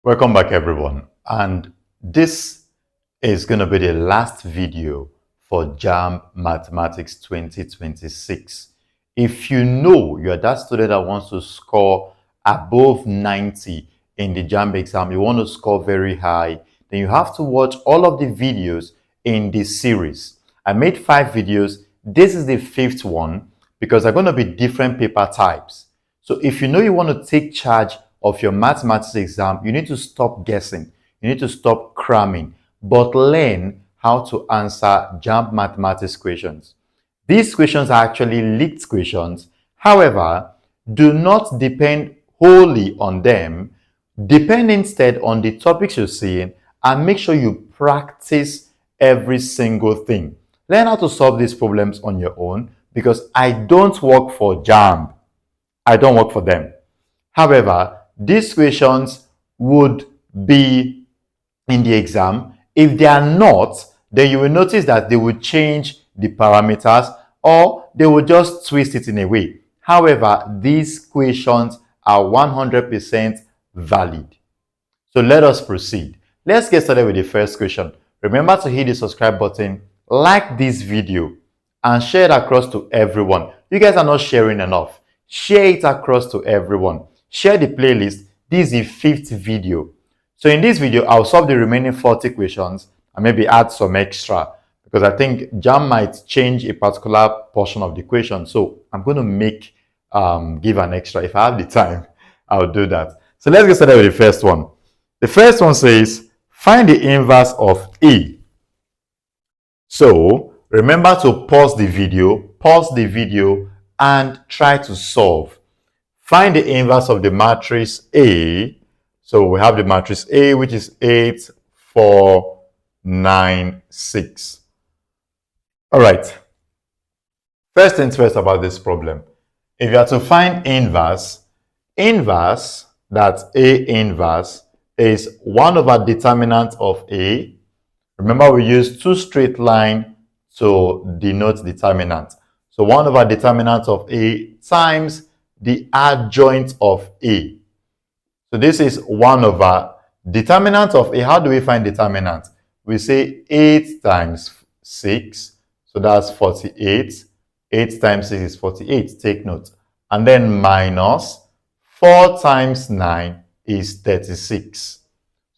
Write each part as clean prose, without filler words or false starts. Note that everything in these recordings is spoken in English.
Welcome back everyone, and this is going to be the last video for JAMB Mathematics 2026. If you know you're that student that wants to score above 90 in the JAMB exam, you want to score very high, then you have to watch all of the videos in this series. I made 5 videos. This is the 5th one because they're going to be different paper types. So if you know you want to take charge of your mathematics exam, you need to stop guessing. You need to stop cramming, but learn how to answer JAMB Mathematics questions. These questions are actually leaked questions. However, do not depend wholly on them. Depend instead on the topics you're seeing and make sure you practice every single thing. Learn how to solve these problems on your own because I don't work for JAMB. I don't work for them. However, these questions would be in the exam. If they are not, then you will notice that they will change the parameters or they will just twist it in a way. However, these questions are 100% valid. So let us proceed. Let's get started with the first question. Remember to hit the subscribe button, like this video, and share it across to everyone. You guys are not sharing enough. Share it across to everyone. Share the playlist. This is the 5th video. So in this video, I'll solve the remaining 40 questions and maybe add some extra because I think JAMB might change a particular portion of the question. So I'm going to give an extra. If I have the time, I'll do that. So let's get started with the first one. The first one says, find the inverse of A. So remember to pause the video, and try to solve. Find the inverse of the matrix A. So we have the matrix A, which is 8, 4, 9, 6. All right. First things first about this problem. If you are to find inverse, that A inverse is 1 over determinant of A. Remember, we use 2 straight lines to denote determinant. So 1 over determinant of A times the adjoint of A. So this is 1 over determinant of A. How do we find determinant? We say 8 times 6. So that's 48. 8 times 6 is 48. Take note. And then minus 4 times 9 is 36.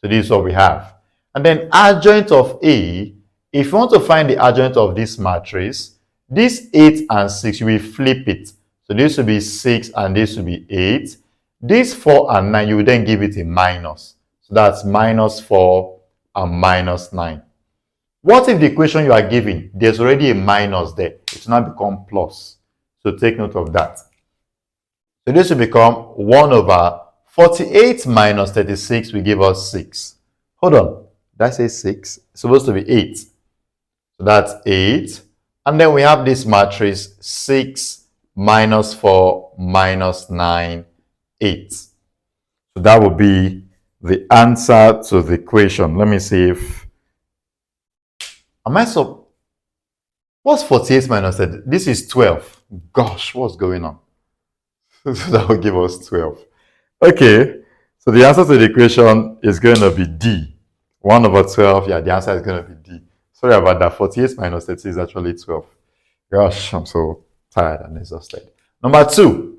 So this is what we have. And then adjoint of A. If you want to find the adjoint of this matrix, this 8 and 6, you will flip it. So this will be 6 and this will be 8. This 4 and 9, you will then give it a minus. So that's minus 4 and minus 9. What if the equation you are giving, there's already a minus there? It will now become plus. So take note of that. So this will become 1 over 48 minus 36 will give us 6. Hold on. Did I say 6? It's supposed to be 8. So that's 8. And then we have this matrix 6 minus 4 minus 9, 8. So that will be the answer to the equation. Let me see if... What's 48 minus 30? This is 12. Gosh, what's going on? So that will give us 12. Okay, so the answer to the equation is going to be D. 1 over 12, yeah, the answer is going to be D. Sorry about that. 48 minus 30 is actually 12. Gosh, I'm so tired and exhausted. Number 2.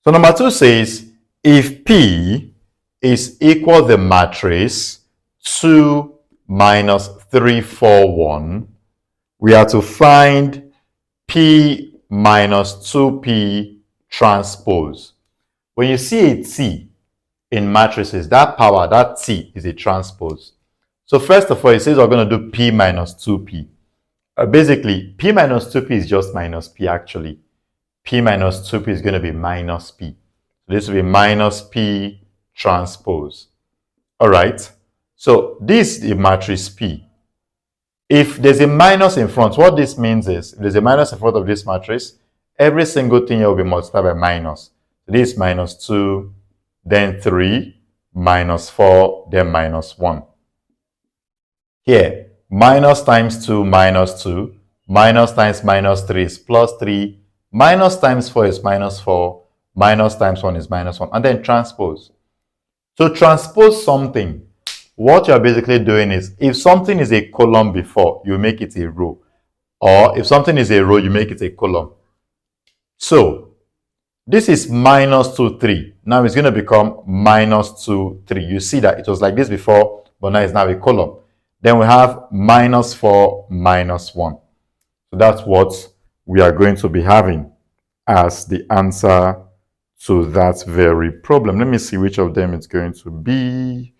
So number 2 says, if P is equal to the matrix 2 minus 3, 4, 1, we are to find P minus 2P transpose. When you see a T in matrices, that power, that T is a transpose. So first of all, it says we're going to do P minus 2P. Basically, P minus 2P is just minus P actually. P minus 2P is going to be minus P. So this will be minus P transpose. Alright, so this is the matrix P. If there's a minus in front, what this means is, if there's a minus in front of this matrix, every single thing here will be multiplied by minus. So this is minus 2, then 3, minus 4, then minus 1. Here, minus times 2, minus 2. Minus times minus 3 is plus 3. Minus times 4 is minus 4. Minus times 1 is minus 1. And then transpose. To transpose something, what you're basically doing is, if something is a column before, you make it a row. Or if something is a row, you make it a column. So, this is minus 2, 3. Now it's going to become minus 2, 3. You see that it was like this before, but now it's now a column. Then we have minus 4, minus 1. So that's what we are going to be having as the answer to that very problem. Let me see which of them it's going to be.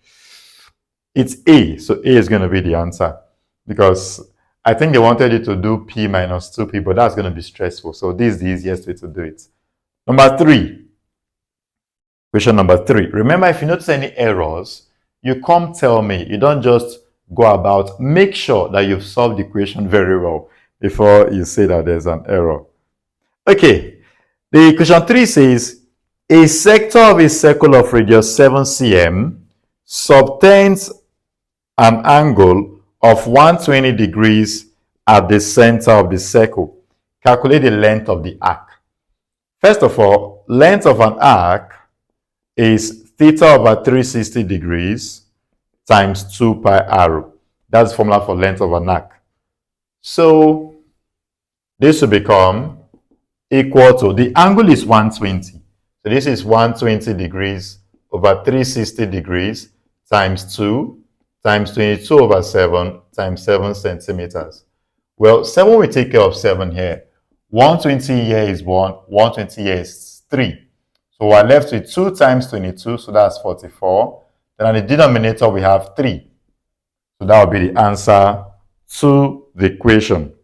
It's A. So A is going to be the answer, because I think they wanted you to do P minus 2P, but that's going to be stressful. So this is the easiest way to do it. Number 3. Question number 3. Remember, if you notice any errors, you come tell me. You don't just go about. Make sure that you've solved the equation very well before you say that there's an error. Okay. The question 3 says, a sector of a circle of radius 7 cm subtends an angle of 120 degrees at the center of the circle. Calculate the length of the arc. First of all, length of an arc is theta over 360 degrees times 2 pi r. That's the formula for length of an arc. So this will become equal to, the angle is 120. So this is 120 degrees over 360 degrees times 2 times 22 over 7 times 7 centimeters. Well, 7 will take care of 7 here. 120 here is 1, 120 here is 3. So we're left with 2 times 22, so that's 44. Then on the denominator we have 3. So that will be the answer to the equation.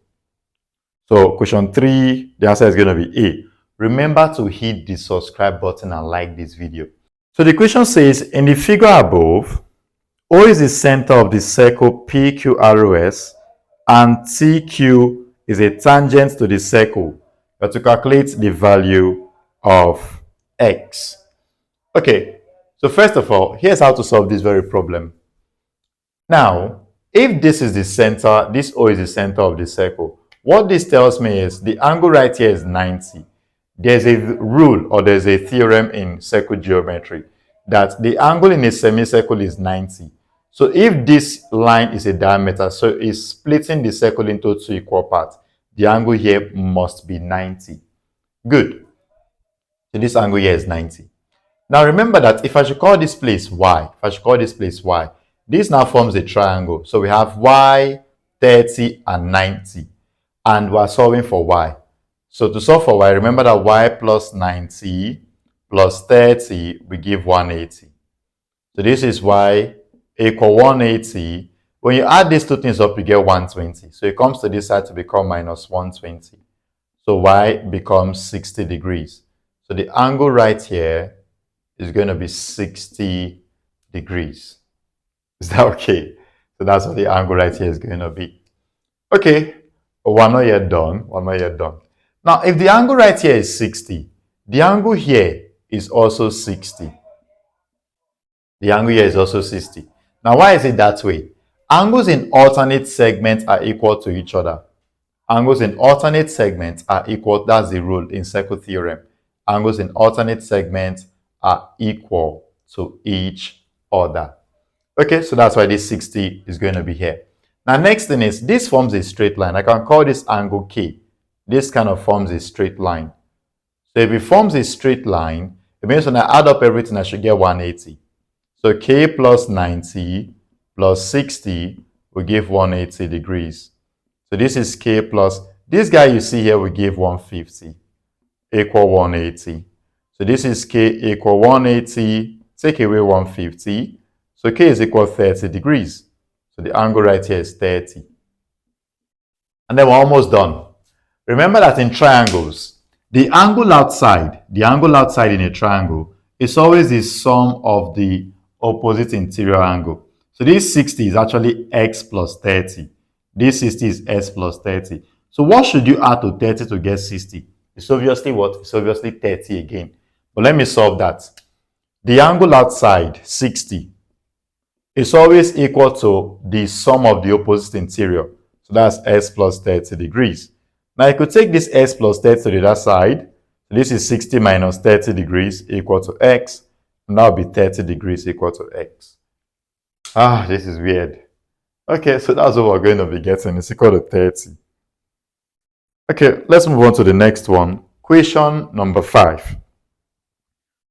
So question 3, the answer is going to be A. Remember to hit the subscribe button and like this video. So the question says, in the figure above, O is the center of the circle PQROS and TQ is a tangent to the circle. But to calculate the value of X. Okay, so first of all, here's how to solve this very problem. Now, if this is the center, this O is the center of the circle, what this tells me is the angle right here is 90. There's a rule or there's a theorem in circle geometry that the angle in a semicircle is 90. So if this line is a diameter, so it's splitting the circle into 2 equal parts, the angle here must be 90. Good. So this angle here is 90. Now remember that if I should call this place Y, this now forms a triangle. So we have Y, 30, and 90. And we're solving for Y. So to solve for Y, remember that Y plus 90 plus 30 we give 180. So this is Y equal 180. When you add these two things up, you get 120. So it comes to this side to become minus 120. So Y becomes 60 degrees. So the angle right here is going to be 60 degrees. Is that okay? So that's what the angle right here is going to be. Okay, we're not yet done. Now, if the angle right here is 60, the angle here is also 60. The angle here is also 60. Now, why is it that way? Angles in alternate segments are equal to each other. Angles in alternate segments are equal. That's the rule in circle theorem. Angles in alternate segments are equal to each other. Okay, so that's why this 60 is going to be here. Now, next thing is, this forms a straight line. I can call this angle K. This kind of forms a straight line. So if it forms a straight line, it means when I add up everything, I should get 180. So K plus 90 plus 60 will give 180 degrees. So this is K plus, this guy you see here will give 150 equal 180. So this is K equal 180, take away 150. So K is equal 30 degrees. So the angle right here is 30. And then we're almost done. Remember that in triangles, the angle outside in a triangle is always the sum of the opposite interior angle. So this 60 is actually x plus 30. This 60 is s plus 30. So what should you add to 30 to get 60? It's obviously what? It's obviously 30 again. But let me solve that. The angle outside, 60, is always equal to the sum of the opposite interior. So that's s plus 30 degrees. Now I could take this s plus 30 to the other side. This is 60 minus 30 degrees equal to x. And that will be 30 degrees equal to x. Ah, this is weird. Okay, so that's what we're going to be getting. It's equal to 30. Okay, let's move on to the next one. Question number 5.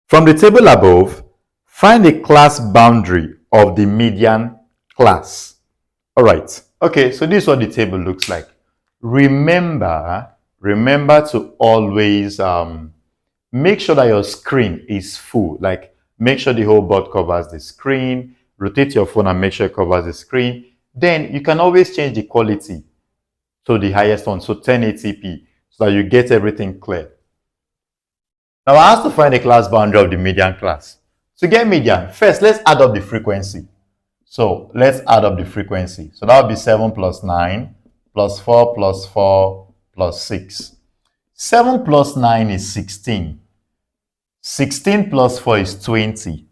From the table above, find the class boundary of the median class. All right. Okay, so this is what the table looks like. Remember to always make sure that your screen is full. Like, make sure the whole board covers the screen. Rotate your phone and make sure it covers the screen. Then you can always change the quality to the highest one, so 1080p, so that you get everything clear. Now I have to find the class boundary of the median class. To get median, first let's add up the frequency. So let's add up the frequency. So that would be 7 plus 9 plus 4 plus 4 plus 6. 7 plus 9 is 16. 16 plus 4 is 20.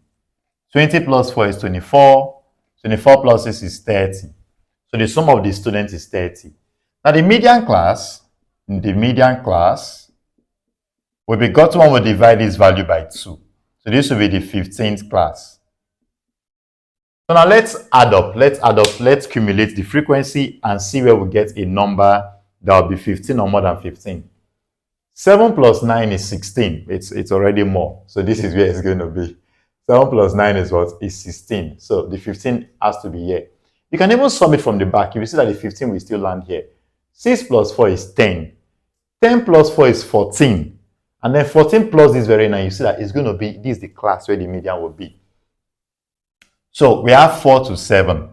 20 plus 4 is 24. 24 plus 6 is 30. So the sum of the students is 30. Now the median class, will be gotten when we divide this value by 2. So this will be the 15th class. So now let's add up, let's cumulate the frequency and see where we get a number that will be 15 or more than 15. 7 plus 9 is 16. It's already more. So this is where it's going to be. 7 plus 9 is what? Is 16. So the 15 has to be here. You can even sum it from the back. You will see that the 15 will still land here. 6 plus 4 is 10. 10 plus 4 is 14. And then 14 plus this very 9, you see that it's going to be, this is the class where the median will be. So we have 4 to 7.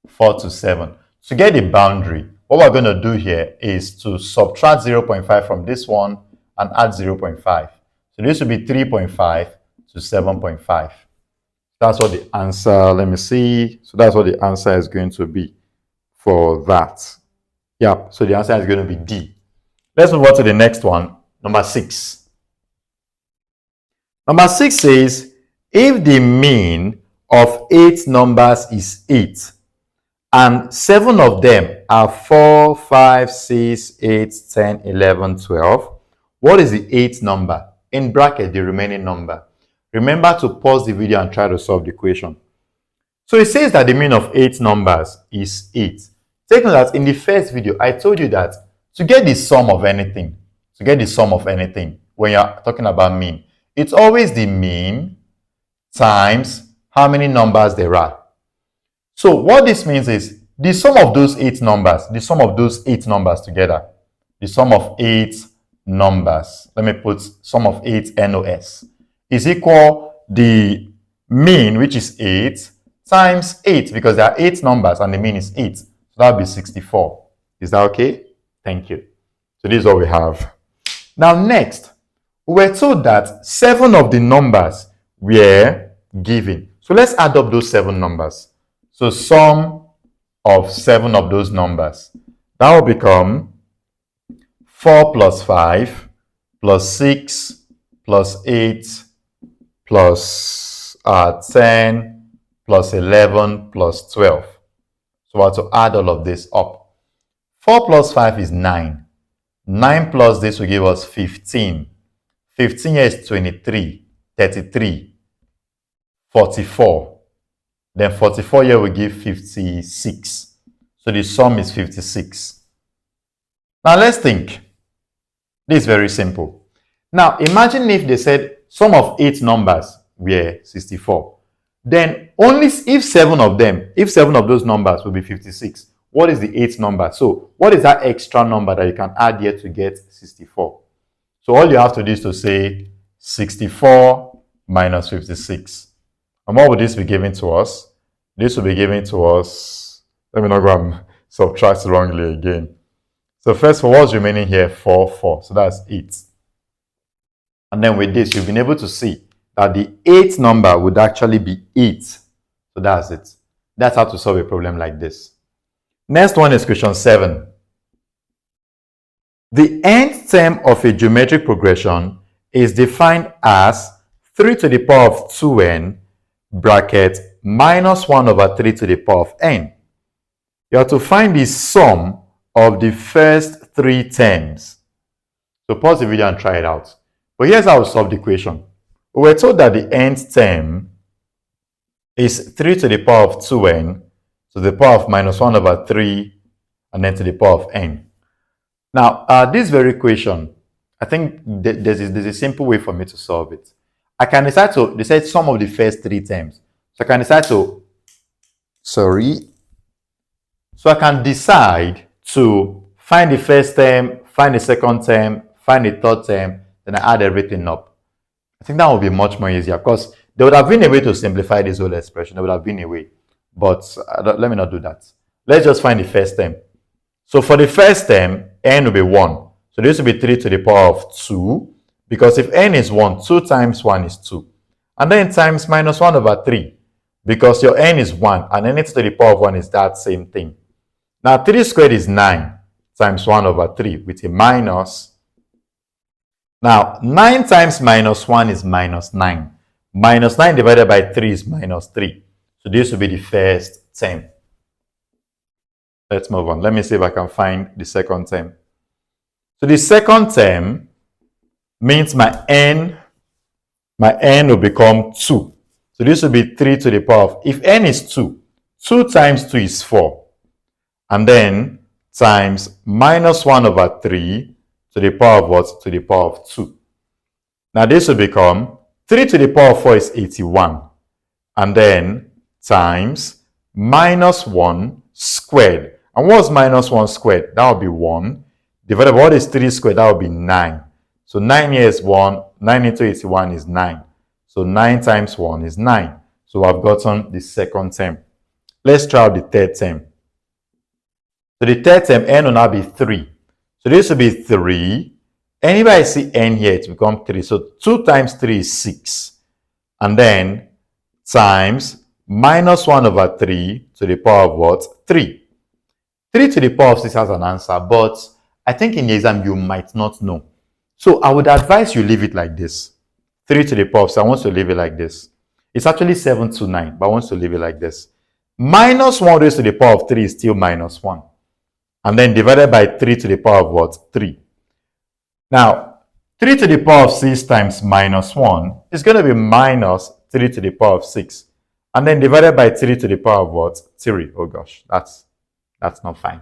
4 to 7. To get the boundary, what we're going to do here is to subtract 0.5 from this one and add 0.5. So this will be 3.5 to 7.5. That's what the answer, let me see. So that's what the answer is going to be for that. Yeah, so the answer is going to be D. Let's move on to the next one, number 6. Number 6 says, if the mean of 8 numbers is 8, and 7 of them are 4, 5, 6, 8, 10, 11, 12, what is the 8th number? In bracket, the remaining number. Remember to pause the video and try to solve the equation. So it says that the mean of 8 numbers is 8. Take note that in the first video, I told you that to get the sum of anything, when you're talking about mean, it's always the mean times how many numbers there are. So what this means is the sum of those 8 numbers, together, the sum of 8 numbers, let me put sum of 8 NOS, is equal the mean, which is 8, times 8, because there are 8 numbers and the mean is 8. So that would be 64. Is that okay? Thank you. So this is what we have. Now next, we were told that 7 of the numbers were given. So let's add up those 7 numbers. So sum of 7 of those numbers, that will become 4 plus 5 plus 6 plus 8 plus 10 plus 11 plus 12. So we have to add all of this up. 4 plus 5 is 9. 9 plus this will give us 15. 15 here is 23, 33, 44. Then 44 here will give 56. So the sum is 56. Now let's think. This is very simple. Now imagine if they said sum of 8 numbers were 64. Then only if 7 of those numbers will be 56. What is the 8th number? So what is that extra number that you can add here to get 64? So all you have to do is to say 64 minus 56. And what would this be giving to us? This will be giving to us, let me not go and subtract wrongly again. So first for what's remaining here, 4, 4. So that's 8. And then with this, you've been able to see that the 8th number would actually be 8. So that's it. That's how to solve a problem like this. Next one is question 7. The nth term of a geometric progression is defined as 3 to the power of 2n bracket minus 1 over 3 to the power of n. You have to find the sum of the first 3 terms. So pause the video and try it out. But here's how we solve the equation. We were told that the nth term is 3 to the power of 2n to the power of minus 1 over 3 and then to the power of n. Now, this very equation, I think there's a simple way for me to solve it. I can decide to decide sum of the first 3 terms. So I can decide to, so I can decide to find the first term, find the second term, find the third term, then I add everything up. I think that would be much more easier because there would have been a way to simplify this whole expression. There would have been a way, but let me not do that. Let's just find the first term. So for the first term, n will be 1. So this will be 3 to the power of 2. Because if n is 1, 2 times 1 is 2. And then times minus 1 over 3. Because your n is 1 and n to the power of 1 is that same thing. Now 3 squared is 9 times 1 over 3 with a minus. Now 9 times minus 1 is minus 9. Minus 9 divided by 3 is minus 3. So this will be the first term. Let's move on. Let me see if I can find the second term. So the second term means my n will become 2. So this will be 3 to the power of, if n is 2, 2 times 2 is 4. And then times minus 1 over 3 to the power of what? To the power of 2. Now this will become 3 to the power of 4 is 81. And then times minus 1 squared. And what's minus 1 squared? That will be 1. Divided by what is 3 squared? That will be 9. So 9 here is 1. 9 into 81 is 9. So 9 times 1 is 9. So I've gotten the second term. Let's try out the third term. So the third term, n will now be 3. So this will be 3. Anybody see n here, it will become 3. So 2 times 3 is 6. And then times minus 1 over 3 to the power of what? 3. 3 to the power of 6 has an answer, but I think in the exam you might not know. So I would advise you leave it like this. 3 to the power of 6, I want to leave it like this. It's actually 729, but I want to leave it like this. Minus 1 raised to the power of 3 is still minus 1. And then divided by 3 to the power of what? 3. Now, 3 to the power of 6 times minus 1 is going to be minus 3 to the power of 6. And then divided by 3 to the power of what? 3. Oh gosh, that's not fine.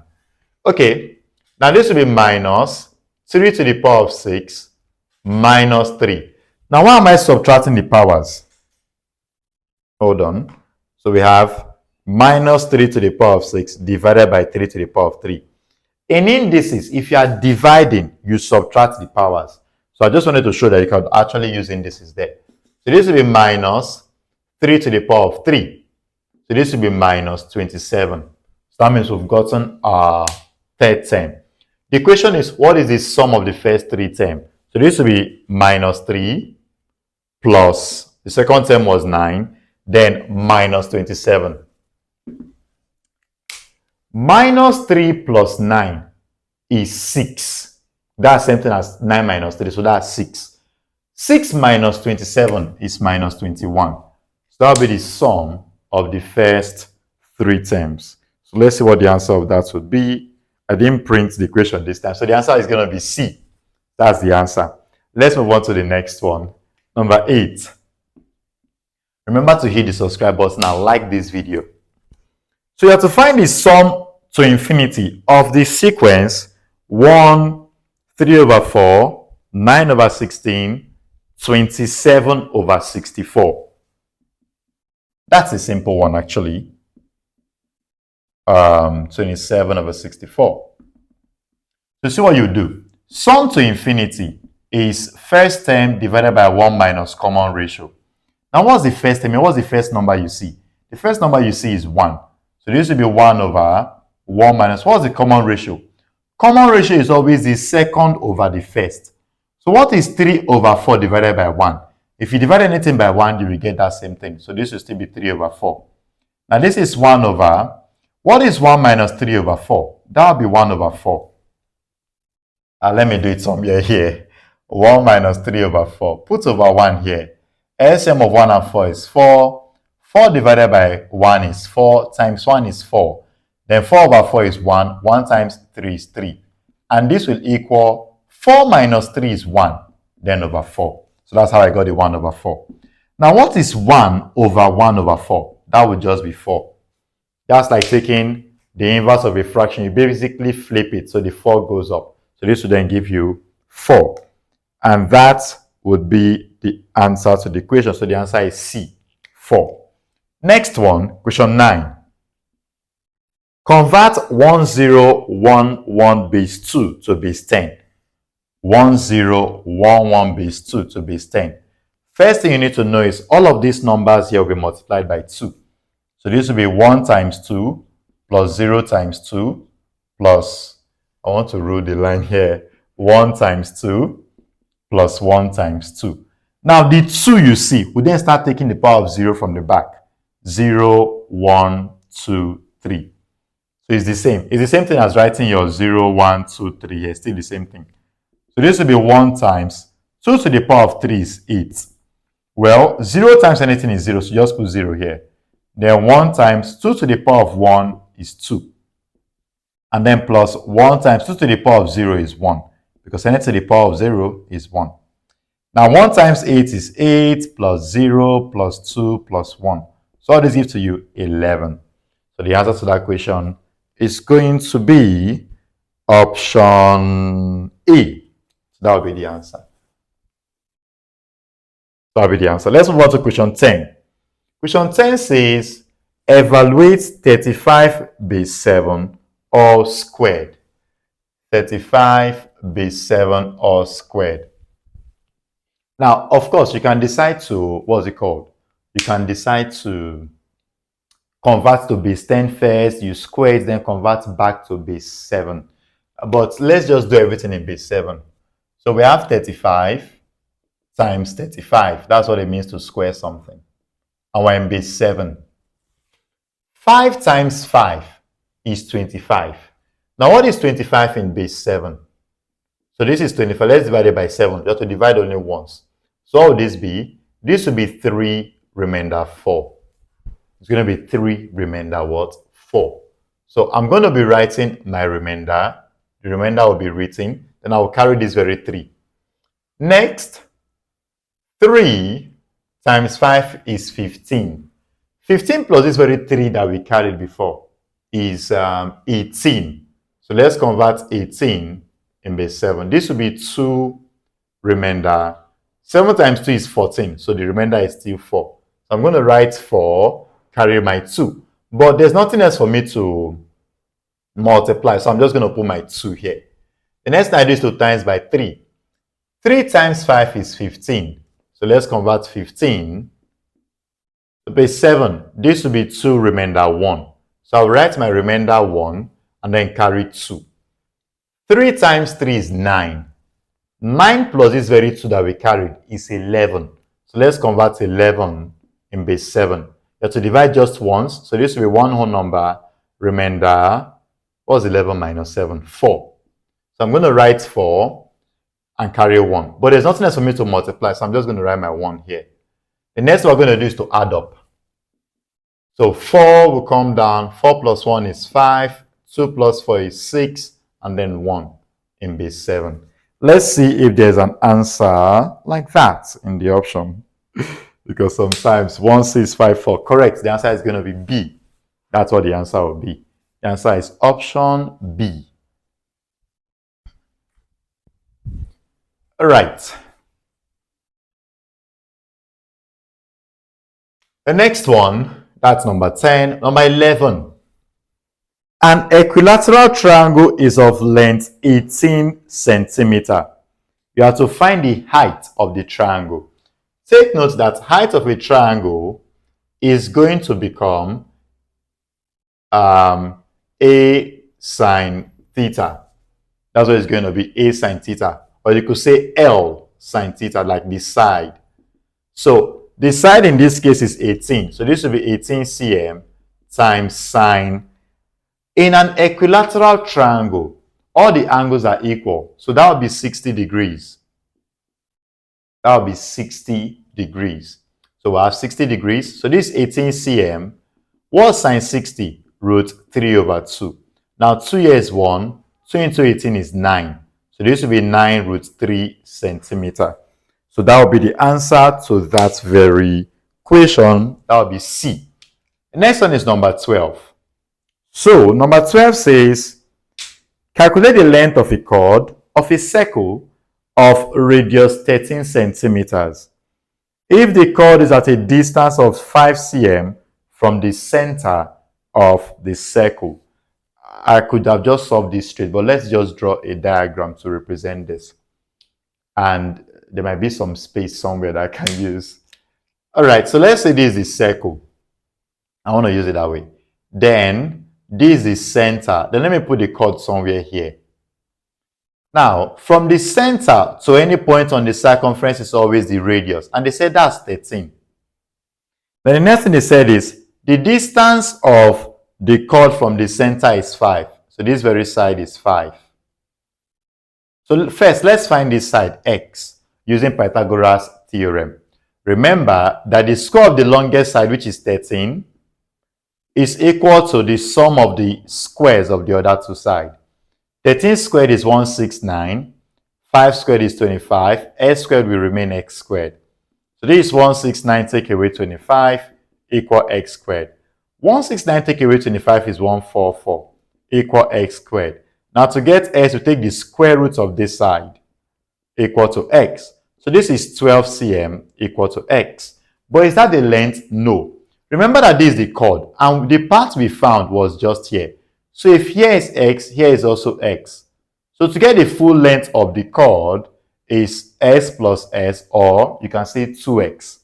Okay, now this will be minus 3 to the power of 6 minus 3. Now why am I subtracting the powers? Hold on. So we have minus 3 to the power of 6 divided by 3 to the power of 3. In indices, if you are dividing, you subtract the powers. So I just wanted to show that you can actually use indices there. So this will be minus 3 to the power of 3. So this will be minus 27. So that means we've gotten our third term. The question is, what is the sum of the first 3 terms? So this will be minus 3 plus, the second term was 9, then minus 27. Minus 3 plus 9 is 6. That's the same thing as 9 minus 3, so that's 6. 6 minus 27 is minus 21. So that will be the sum of the first 3 terms. So let's see what the answer of that would be. I didn't print the equation this time, so the answer is going to be C. That's the answer. Let's move on to the next one. Number 8. Remember to hit the subscribe button and like this video. So you have to find the sum to infinity of the sequence 1, 3 over 4, 9 over 16, 27 over 64. That's a simple one actually. 27 over 64. So see what you do. Sum to infinity is first term divided by 1 minus common ratio. Now what's the first term? What's the first number you see? The first number you see is 1. So this will be 1 over 1 minus, what's the common ratio? Common ratio is always the second over the first. So what is 3 over 4 divided by 1? If you divide anything by 1, you will get that same thing. So this will still be 3 over 4. Now this is 1 over, what is 1 minus 3 over 4? That will be 1 over 4. Let me do it somewhere here. 1 minus 3 over 4. Put over 1 here. LCM of 1 and 4 is 4. 4 divided by 1 is 4, times 1 is 4. Then 4 over 4 is 1. 1 times 3 is 3. And this will equal 4 minus 3 is 1, then over 4. So that's how I got the 1 over 4. Now, what is 1 over 1 over 4? That would just be 4. That's like taking the inverse of a fraction. You basically flip it so the 4 goes up. So this would then give you 4. And that would be the answer to the equation. So the answer is C, 4. Next one, question 9. Convert 1011 base 2 to base 10. 1011 base 2 to base 10. First thing you need to know is all of these numbers here will be multiplied by 2. So this will be 1 times 2 plus 0 times 2 plus, I want to rule the line here, 1 times 2 plus 1 times 2. Now the 2 you see, we then start taking the power of 0 from the back. 0, 1, 2, 3. So it's the same. It's the same thing as writing your 0, 1, 2, 3 here. Still the same thing. So this will be 1 times 2 to the power of 3 is 8. Well, 0 times anything is 0, so just put 0 here. Then 1 times 2 to the power of 1 is 2. And then plus 1 times 2 to the power of 0 is 1. Because anything to the power of 0 is 1. Now 1 times 8 is 8 plus 0 plus 2 plus 1. So all this gives to you 11. So the answer to that question is going to be option A. So that will be the answer. That will be the answer. Let's move on to question 10. Question 10 says, evaluate 35 base 7 all squared. 35 base 7 all squared. Now, of course, you can decide to, what's it called? You can decide to convert to base 10 first, you square it, then convert back to base 7. But let's just do everything in base 7. So we have 35 times 35. That's what it means to square something. And we're in base 7. 5 times 5 is 25. Now what is 25 in base 7? So this is 25. Let's divide it by 7. You have to divide only once. So what would this be? This would be 3 remainder 4. It's going to be 3 remainder what? 4. So I'm going to be writing my remainder. The remainder will be written. Then I will carry this very 3. Next, 3 times 5 is 15. 15 plus this very 3 that we carried before is 18. So let's convert 18 in base 7. This will be 2 remainder. 7 times 2 is 14. So the remainder is still 4. So I'm going to write 4, carry my 2. But there's nothing else for me to multiply. So I'm just going to put my 2 here. The next thing I do is to times by 3. 3 times 5 is 15. So let's convert 15 to base 7. This will be 2 remainder 1. So I'll write my remainder 1 and then carry 2. 3 times 3 is 9. 9 plus this very 2 that we carried is 11. So let's convert 11 in base 7. You have to divide just once. So this will be one whole number. Remainder, what's 11 minus 7? 4. So I'm going to write 4 and carry 1. But there's nothing else for me to multiply. So I'm just going to write my 1 here. The next one we're going to do is to add up. So 4 will come down. 4 plus 1 is 5. 2 plus 4 is 6. And then 1 in base 7. Let's see if there's an answer like that in the option. Because sometimes 1, 6, 5, 4. Correct. The answer is going to be B. That's what the answer will be. The answer is option B. All right. The next one, that's number 10. Number 11. An equilateral triangle is of length 18 centimeters. You have to find the height of the triangle. Take note that height of a triangle is going to become A sine theta. That's what it's going to be, A sine theta. Or you could say L sine theta, like the side. So the side in this case is 18. So this will be 18 cm times sine. In an equilateral triangle, all the angles are equal. So that would be 60 degrees. That would be 60 degrees. So we have 60 degrees. So this 18 cm. What's sine 60? Root 3 over 2. Now 2 here is 1. 2 into 18 is 9. So this will be 9 root 3 centimeter. So that will be the answer to that very question. That will be C. The next one is number 12. So number 12 says, calculate the length of a chord of a circle of radius 13 centimeters. If the chord is at a distance of 5 cm from the center of the circle. I could have just solved this straight, but let's just draw a diagram to represent this. And there might be some space somewhere that I can use. All right, so let's say this is circle. I want to use it that way. Then this is center. Then let me put the chord somewhere here. Now, from the center to any point on the circumference is always the radius. And they said that's 13. Then the next thing they said is the distance of the chord from the center is 5. So this very side is 5. So first, let's find this side, x, using Pythagoras theorem. Remember that the square of the longest side, which is 13, is equal to the sum of the squares of the other two sides. 13 squared is 169, 5 squared is 25, x squared will remain x squared. So this is 169 take away 25 equal x squared. 169 take away 25 is 144 equal x squared. Now to get x, we take the square root of this side equal to x. So this is 12 cm equal to x. But is that the length? No. Remember that this is the chord, and the part we found was just here. So if here is x, here is also x. So to get the full length of the chord is s plus s, or you can say 2x.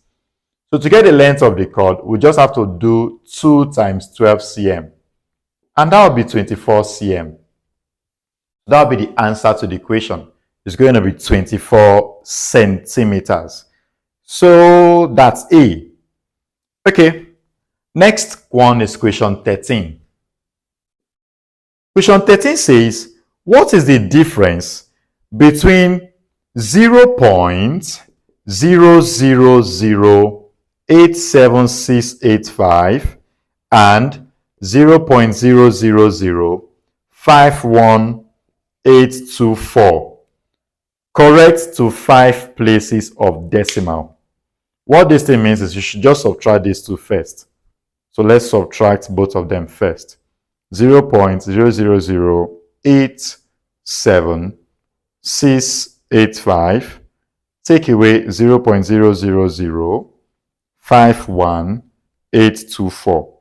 So to get the length of the chord, we just have to do 2 times 12 cm. And that will be 24 cm. That will be the answer to the equation. It's going to be 24 centimeters. So that's A. Okay. Next one is question 13. Question 13 says, what is the difference between 0.0008765 and 0.00051,824? Correct to 5 places of decimal. What this thing means is you should just subtract these two first. So let's subtract both of them first. 0.0008765 take away 0.00051,824.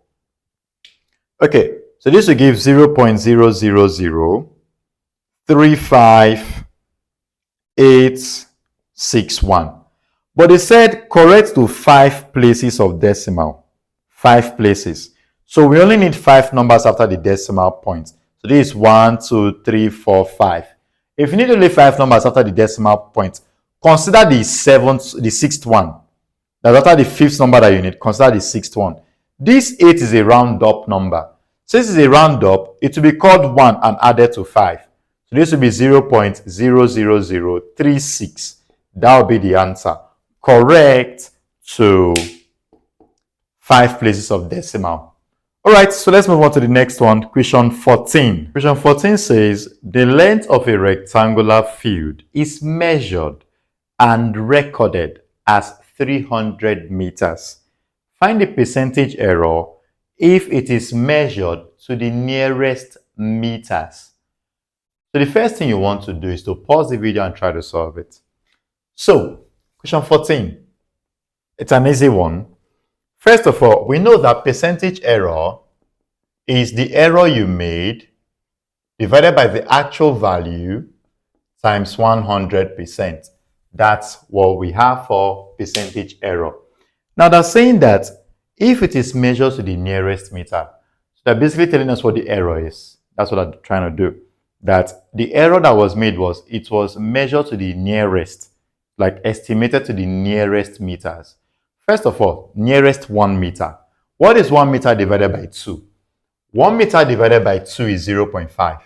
Okay, so this will give 0.00035,861. But they said correct to 5 places of decimal. 5 places. So we only need 5 numbers after the decimal point. So this is 1, 2, 3, 4, 5. If you need only 5 numbers after the decimal point, consider the 6th one. That's after the 5th number that you need. Consider the 6th one. This 8 is a round up number. Since it's a round up, it will be called 1 and added to 5. So this will be 0.00036. That will be the answer. Correct to 5 places of decimal. Alright, so let's move on to the next one. Question 14. Question 14 says, the length of a rectangular field is measured and recorded as 300 meters. Find the percentage error if it is measured to the nearest meters. So the first thing you want to do is to pause the video and try to solve it. So, question 14. It's an easy one. First of all, we know that percentage error is the error you made divided by the actual value times 100%. That's what we have for percentage error. Now they're saying that if it is measured to the nearest meter, so they're basically telling us what the error is. That's what I'm trying to do. That the error that was made was, it was measured to the nearest, like estimated to the nearest meters. First of all, nearest 1 meter. What is 1 meter divided by 2? 1 meter divided by 2 is 0.5.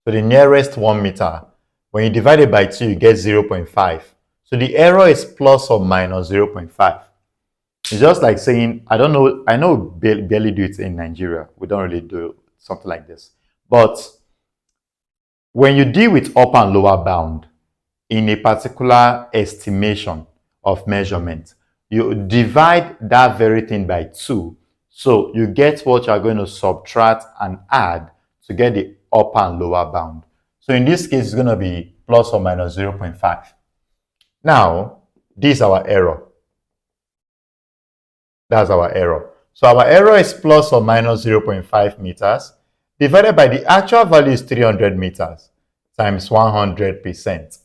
So the nearest 1 meter, when you divide it by 2, you get 0.5. So the error is plus or minus 0.5. It's just like saying, I don't know, I know we barely do it in Nigeria. We don't really do something like this. But when you deal with upper and lower bound, in a particular estimation of measurement, you divide that very thing by 2. So you get what you are going to subtract and add to get the upper and lower bound. So in this case, it's going to be plus or minus 0.5. Now, this is our error. That's our error. So our error is plus or minus 0.5 meters divided by the actual value is 300 meters times 100%.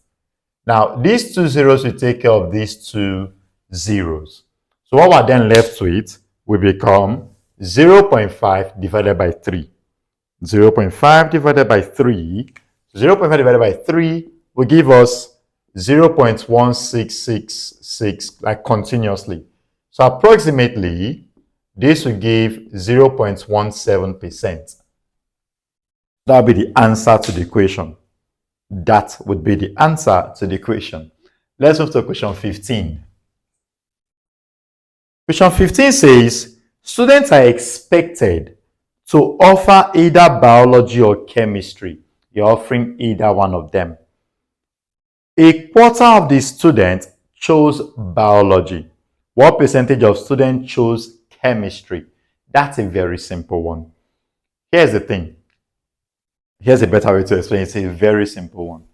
Now, these two zeros will take care of these two zeros. So what we're then left with will become 0.5 divided by 3. 0.5 divided by 3. 0.5 divided by 3 will give us 0.1666, like continuously. So approximately, this will give 0.17%. That will be the answer to the equation. That would be the answer to the equation. Let's move to question 15. Question 15 says, students are expected to offer either biology or chemistry. You're offering either one of them. A quarter of the students chose biology. What percentage of students chose chemistry? That's a very simple one. Here's the thing. Here's a better way to explain it. It's a very simple one.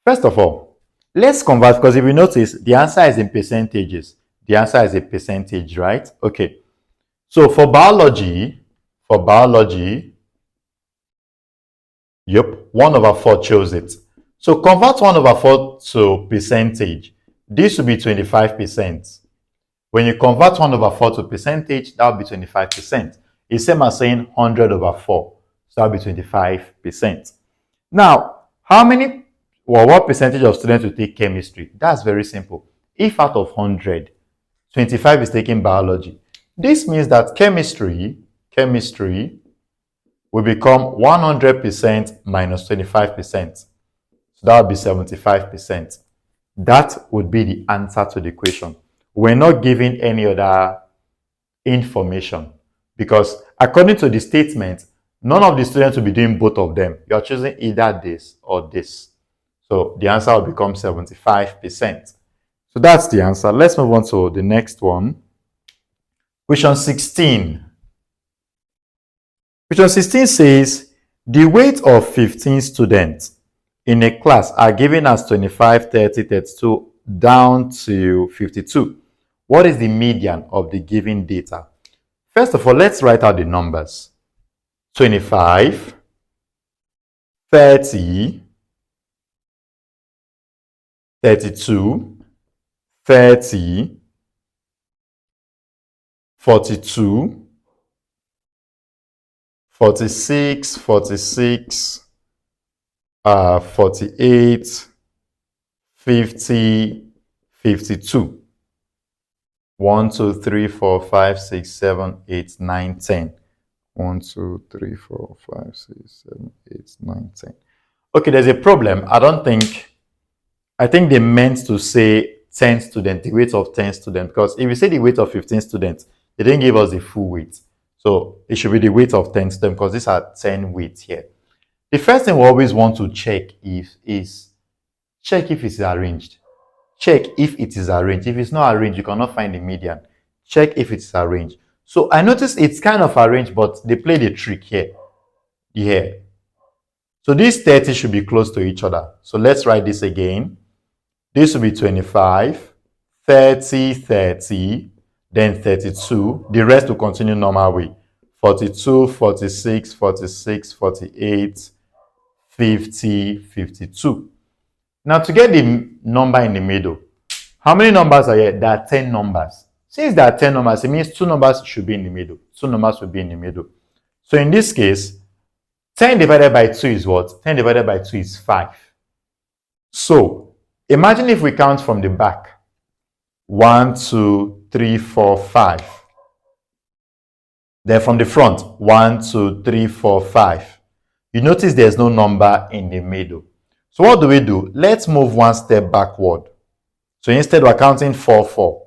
First of all, let's convert, because if you notice, the answer is in percentages. The answer is a percentage, right? Okay. So for biology, yep, 1/4 chose it. So convert 1/4 to percentage. This will be 25%. When you convert 1/4 to percentage, that will be 25%. It's same as saying 100/4. So that will be 25%. Now, what percentage of students will take chemistry? That's very simple. If out of 100, 25 is taking biology, this means that chemistry will become 100% minus 25%. So that would be 75%. That would be the answer to the equation. We're not giving any other information because according to the statement, none of the students will be doing both of them. You're choosing either this or this. So the answer will become 75%. So that's the answer. Let's move on to the next one. Question 16. Question 16 says, the weight of 15 students in a class are given as 25, 30, 32 down to 52. What is the median of the given data? First of all, let's write out the numbers. 25, 30, 32, 30, 42, 46, 46, 48, 50, 52. 1, 2, 3, 4, 5, 6, 7, 8, 9, 10. 1, 2, 3, 4, 5, 6, 7, 8, 9, 10. Okay, there's a problem. I think they meant to say 10 students, the weight of 10 students, because if you say the weight of 15 students, they didn't give us the full weight. So it should be the weight of 10 students because these are 10 weights here. The first thing we always want to check is check if it's arranged. Check if it is arranged. If it's not arranged, you cannot find the median. Check if it's arranged. So I noticed it's kind of arranged, but they played a trick here. Yeah. So these 30 should be close to each other. So let's write this again. This will be 25, 30, 30, then 32. The rest will continue normal way. 42, 46, 46, 48, 50, 52. Now to get the number in the middle, how many numbers are here? There are 10 numbers. Since there are 10 numbers, it means 2 numbers should be in the middle. 2 numbers will be in the middle. So in this case, 10 divided by 2 is what? 10 divided by 2 is 5. So imagine if we count from the back. 1, 2, 3, 4, 5. Then from the front, 1, 2, 3, 4, 5. You notice there's no number in the middle. So what do? Let's move one step backward. So instead we're counting 4, 4.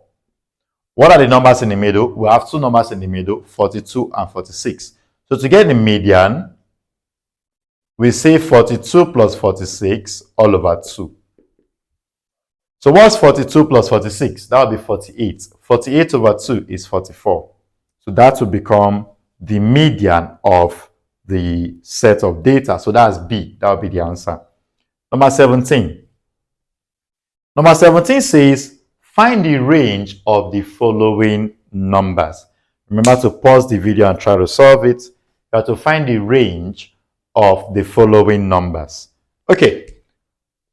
What are the numbers in the middle? We have 2 numbers in the middle, 42 and 46. So to get the median, we say 42 plus 46 all over 2. So what's 42 plus 46? That would be 48. 48 over 2 is 44. So that will become the median of the set of data. So that's B. That would be the answer. Number 17. Number 17 says, find the range of the following numbers. Remember to pause the video and try to solve it. You have to find the range of the following numbers. Okay.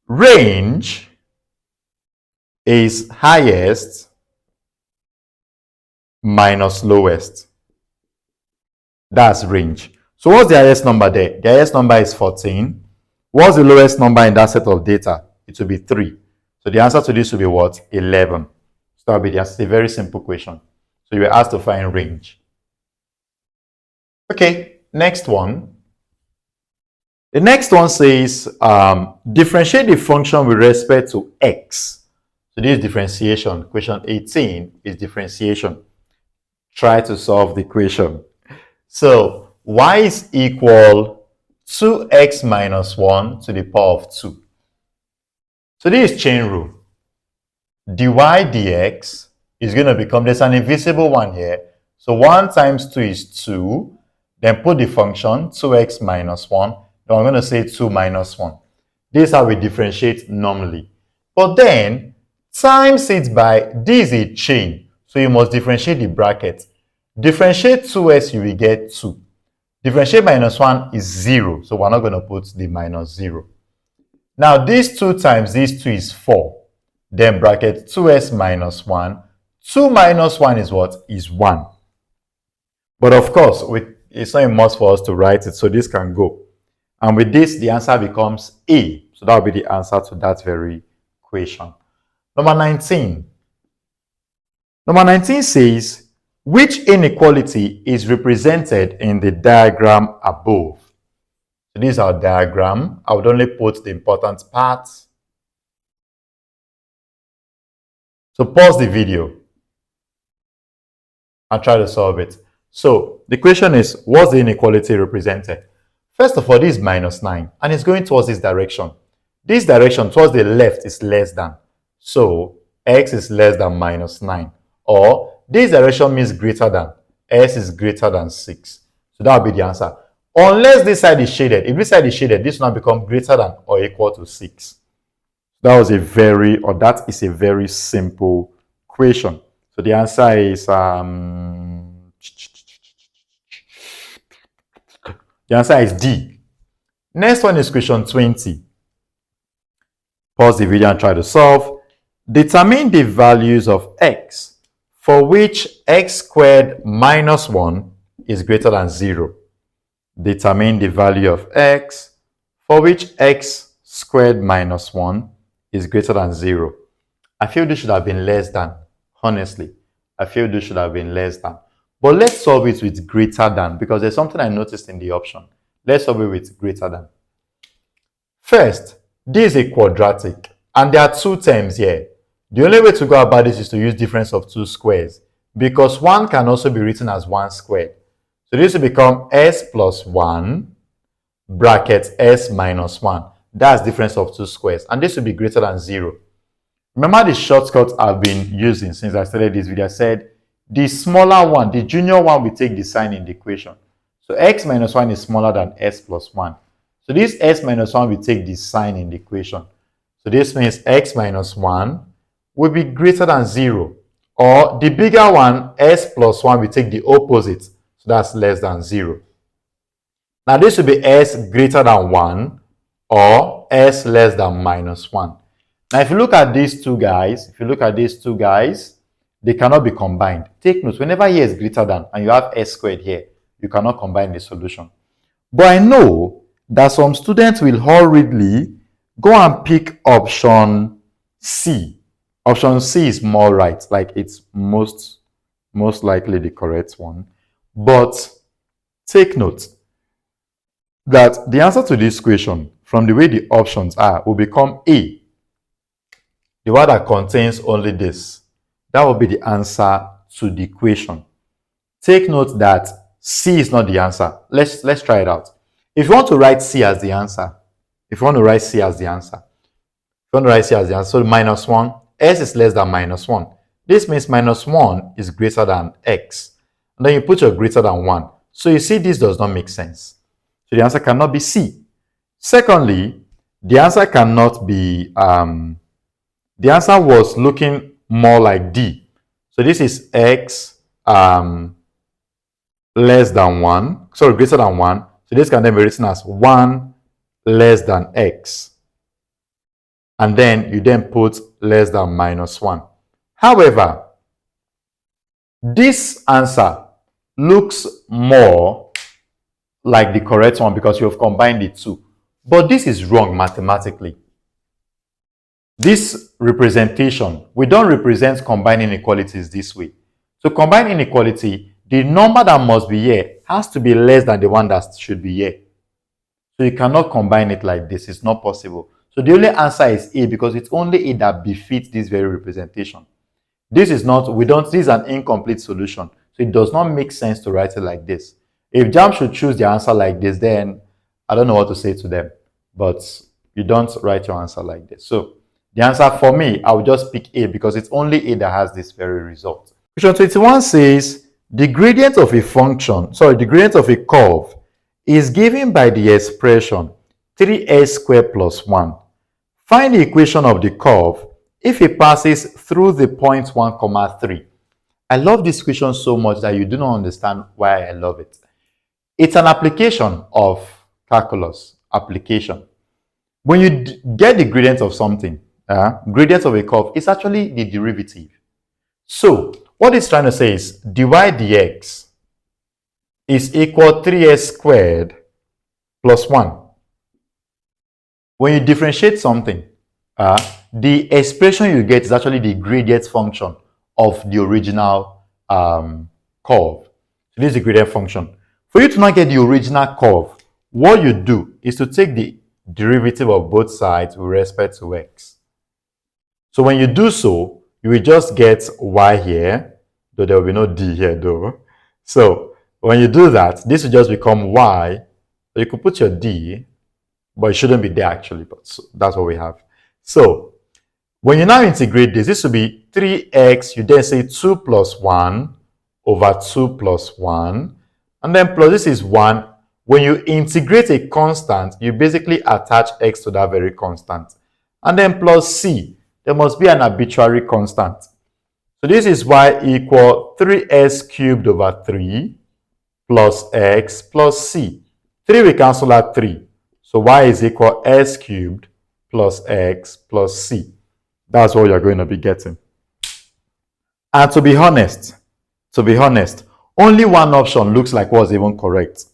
Range is highest minus lowest. That's range. So what's the highest number there? The highest number is 14. What's the lowest number in that set of data? It will be 3. So the answer to this will be what? 11. So that will be the answer. It's a very simple question. So you were asked to find range. Okay, next one. The next one says, differentiate the function with respect to x. So this is differentiation. Question 18 is differentiation. Try to solve the equation. So y is equal 2x minus 1 to the power of 2. So this is chain rule. dy dx is going to become, there's an invisible one here. So 1 times 2 is 2. Then put the function 2x minus 1. Then I'm going to say 2 minus 1. This is how we differentiate normally. But then, times it by, this is a chain. So you must differentiate the bracket. Differentiate 2s, you will get 2. Differentiate minus 1 is 0. So we're not going to put the minus 0. Now, this 2 times this 2 is 4. Then bracket 2s minus 1. 2 minus 1 is what? Is 1. But of course, it's not a must for us to write it. So this can go. And with this, the answer becomes A. So that will be the answer to that very question. Number 19. Number 19 says, which inequality is represented in the diagram above? So this is our diagram. I would only put the important parts. So pause the video and try to solve it. So the question is, what's the inequality represented? First of all, this is minus 9 and it's going towards this direction. This direction towards the left is less than. So x is less than minus 9. Or this direction means greater than. S is greater than 6. So that will be the answer. Unless this side is shaded. If this side is shaded, this will now become greater than or equal to 6. That is a very simple question. So the answer is D. Next one is question 20. Pause the video and try to solve. Determine the values of x for which x squared minus 1 is greater than 0. Determine the value of x for which x squared minus 1 is greater than 0. I feel this should have been less than. Honestly, I feel this should have been less than. But let's solve it with greater than, because there's something I noticed in the option. Let's solve it with greater than. First, this is a quadratic, and there are 2 terms here. The only way to go about this is to use difference of 2 squares, because 1 can also be written as 1 squared. So this will become s plus 1 bracket s minus 1. That's difference of 2 squares, and this will be greater than 0. Remember the shortcut I've been using since I started this video. I said the smaller one, the junior one, will take the sign in the equation. So x minus 1 is smaller than s plus 1. So this s minus 1 will take the sign in the equation. So this means x minus 1 will be greater than 0. Or the bigger one, s plus 1, will take the opposite. So that's less than 0. Now this will be s greater than 1 or s less than minus 1. Now if you look at these two guys, they cannot be combined. Take note, whenever here is greater than and you have s squared here, you cannot combine the solution. But I know that some students will hurriedly go and pick option C. Option C is more right, like it's most likely the correct one. But take note that the answer to this question, from the way the options are, will become A. The one that contains only this. That will be the answer to the equation. Take note that C is not the answer. Let's try it out. If you want to write C as the answer, so minus 1, s is less than minus 1. This means minus 1 is greater than x. And then you put your greater than 1. So you see this does not make sense. So the answer cannot be C. Secondly, the answer cannot be, the answer was looking more like D. So this is x less than 1, sorry, greater than 1. So this can then be written as 1 less than x. And then you then put less than minus 1. However, this answer looks more like the correct one because you have combined the two. But this is wrong mathematically. This representation, we don't represent combining inequalities this way. To combine inequality, the number that must be here has to be less than the one that should be here. So you cannot combine it like this. It's not possible. So the only answer is A because it's only A that befits this very representation. This is not, this is an incomplete solution. So it does not make sense to write it like this. If JAMB should choose the answer like this, then I don't know what to say to them. But you don't write your answer like this. So the answer for me, I will just pick A because it's only A that has this very result. Question 21 says, the gradient of a function, sorry, the gradient of a curve is given by the expression 3s squared plus 1. Find the equation of the curve if it passes through the point 1, 3. I love this question so much that you do not understand why I love it. It's an application of calculus application. When you get the gradient of something, gradient of a curve, it's actually the derivative. So what it's trying to say is dy dx is equal 3s squared plus 1. When you differentiate something, the expression you get is actually the gradient function of the original curve. So this is the gradient function. For you to not get the original curve, what you do is to take the derivative of both sides with respect to x. So when you do so, you will just get y here, though there will be no d here though. So when you do that, this will just become y. So you could put your d, but it shouldn't be there actually, but so that's what we have. So when you now integrate this, this will be 3x, you then say 2 plus 1 over 2 plus 1, and then plus this is 1. When you integrate a constant, you basically attach x to that very constant. And then plus c, there must be an arbitrary constant. So this is y equal 3s cubed over 3 plus x plus c. 3 we cancel out 3. So y is equal s cubed plus x plus c. That's what you're going to be getting. And to be honest, only one option looks like what's even correct.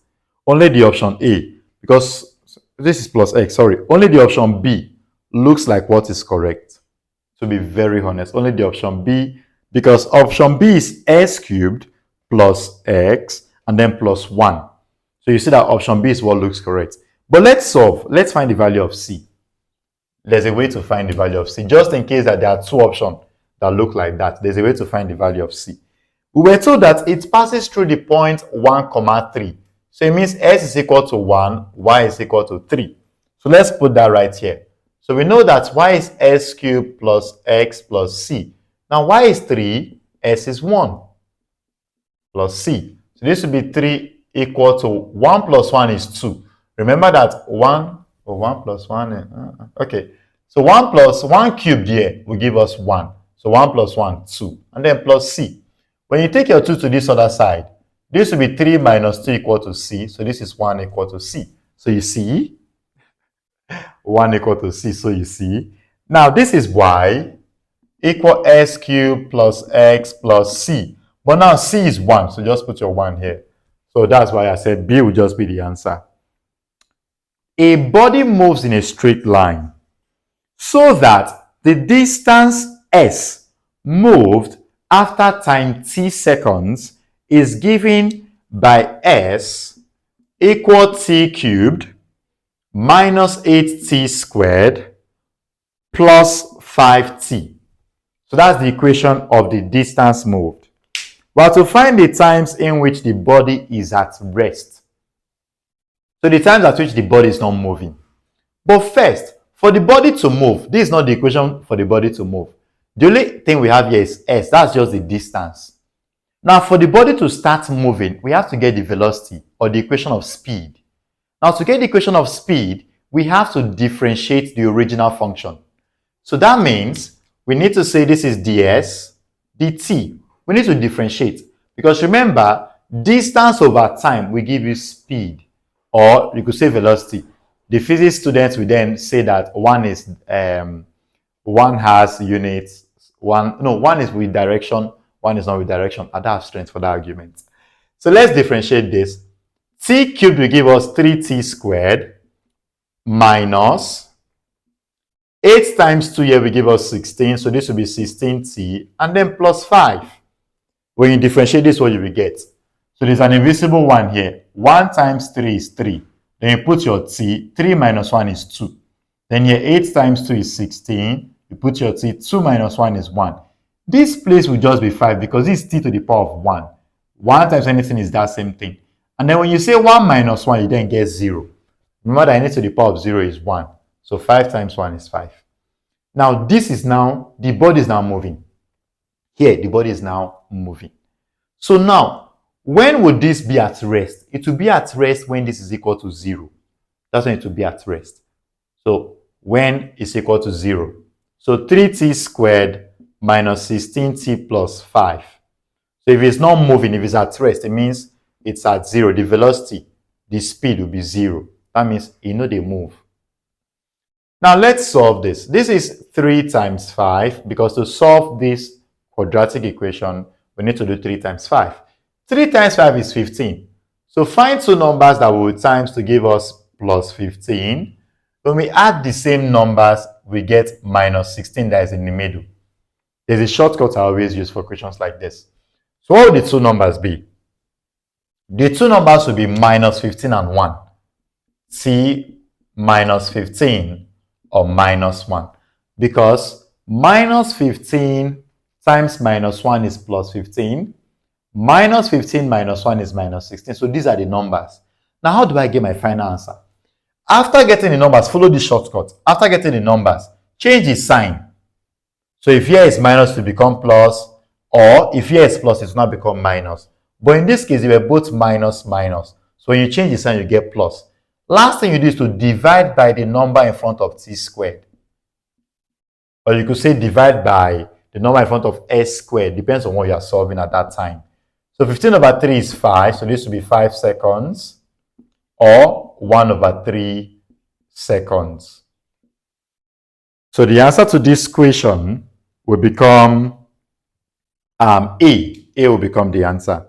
Only the option A, because this is plus x, sorry. Only the option B looks like what is correct. To be very honest, only the option B, because option B is s cubed plus x and then plus 1. So you see that option B is what looks correct. But let's solve. Let's find the value of C. There's a way to find the value of C. Just in case that there are two options that look like that, there's a way to find the value of C. We were told that it passes through the point 1, 3. So it means s is equal to 1, y is equal to 3. So let's put that right here. So we know that y is s cubed plus x plus c. Now y is 3, s is 1 plus c. So this will be 3 equal to 1 plus 1 is 2. Remember that 1 plus 1, okay. So 1 plus 1 cubed here will give us 1. So 1 plus 1, 2. And then plus c. When you take your 2 to this other side, this will be 3 minus 2 equal to c. So this is 1 equal to c. So you see, 1 equal to c. So you see. Now this is y equal s cubed plus x plus c. But now c is 1. So just put your 1 here. So that's why I said B will just be the answer. A body moves in a straight line so that the distance s moved after time t seconds is given by s equal t cubed minus 8t squared plus 5t. So that's the equation of the distance moved. Well, to find the times in which the body is at rest. So the times at which the body is not moving. But first, for the body to move, this is not the equation for the body to move. The only thing we have here is s. That's just the distance. Now, for the body to start moving, we have to get the velocity or the equation of speed. Now, to get the equation of speed, we have to differentiate the original function. So that means we need to say this is ds, dt. We need to differentiate because remember, distance over time will give you speed, or you could say velocity. The physics students will then say that one has units, one is with direction, one is not with direction. I don't have strength for that argument. So let's differentiate this. T cubed will give us 3t squared minus 8 times 2 here will give us 16. So this will be 16t and then plus 5. When you differentiate this, what you will get? So there's an invisible one here. 1 times 3 is 3. Then you put your t. 3 minus 1 is 2. Then here 8 times 2 is 16. You put your t. 2 minus 1 is 1. This place will just be 5 because this is t to the power of 1. 1 times anything is that same thing. And then when you say 1 minus 1, you then get 0. Remember that any to the power of 0 is 1. So 5 times 1 is 5. Now this is now, the body is now moving. Here, the body is now moving. So now, when would this be at rest? It will be at rest when this is equal to 0. That's when it will be at rest. So when it's equal to 0. So 3t squared minus 16t plus 5. So if it's not moving, if it's at rest, it means it's at 0. The velocity, the speed will be 0. That means they move. Now let's solve this. This is 3 times 5 because to solve this quadratic equation, we need to do 3 times 5. 3 times 5 is 15. So find two numbers that we will times to give us plus 15. When we add the same numbers, we get minus 16 that is in the middle. There's a shortcut I always use for questions like this. So what will the two numbers be? The two numbers will be minus 15 and 1. T minus 15 or minus 1. Because minus 15 times minus 1 is plus 15. Minus 15 minus 1 is minus 16. So these are the numbers. Now, how do I get my final answer? After getting the numbers, follow the shortcut. After getting the numbers, change the sign. So if here is minus, it will become plus. Or if here is plus, it will not become minus. But in this case, they were both minus, minus. So when you change the sign, you get plus. Last thing you do is to divide by the number in front of t squared. Or you could say divide by the number in front of s squared. Depends on what you are solving at that time. So 15 over 3 is 5. So this will be 5 seconds. Or 1 over 3 seconds. So the answer to this question will become A. A will become the answer.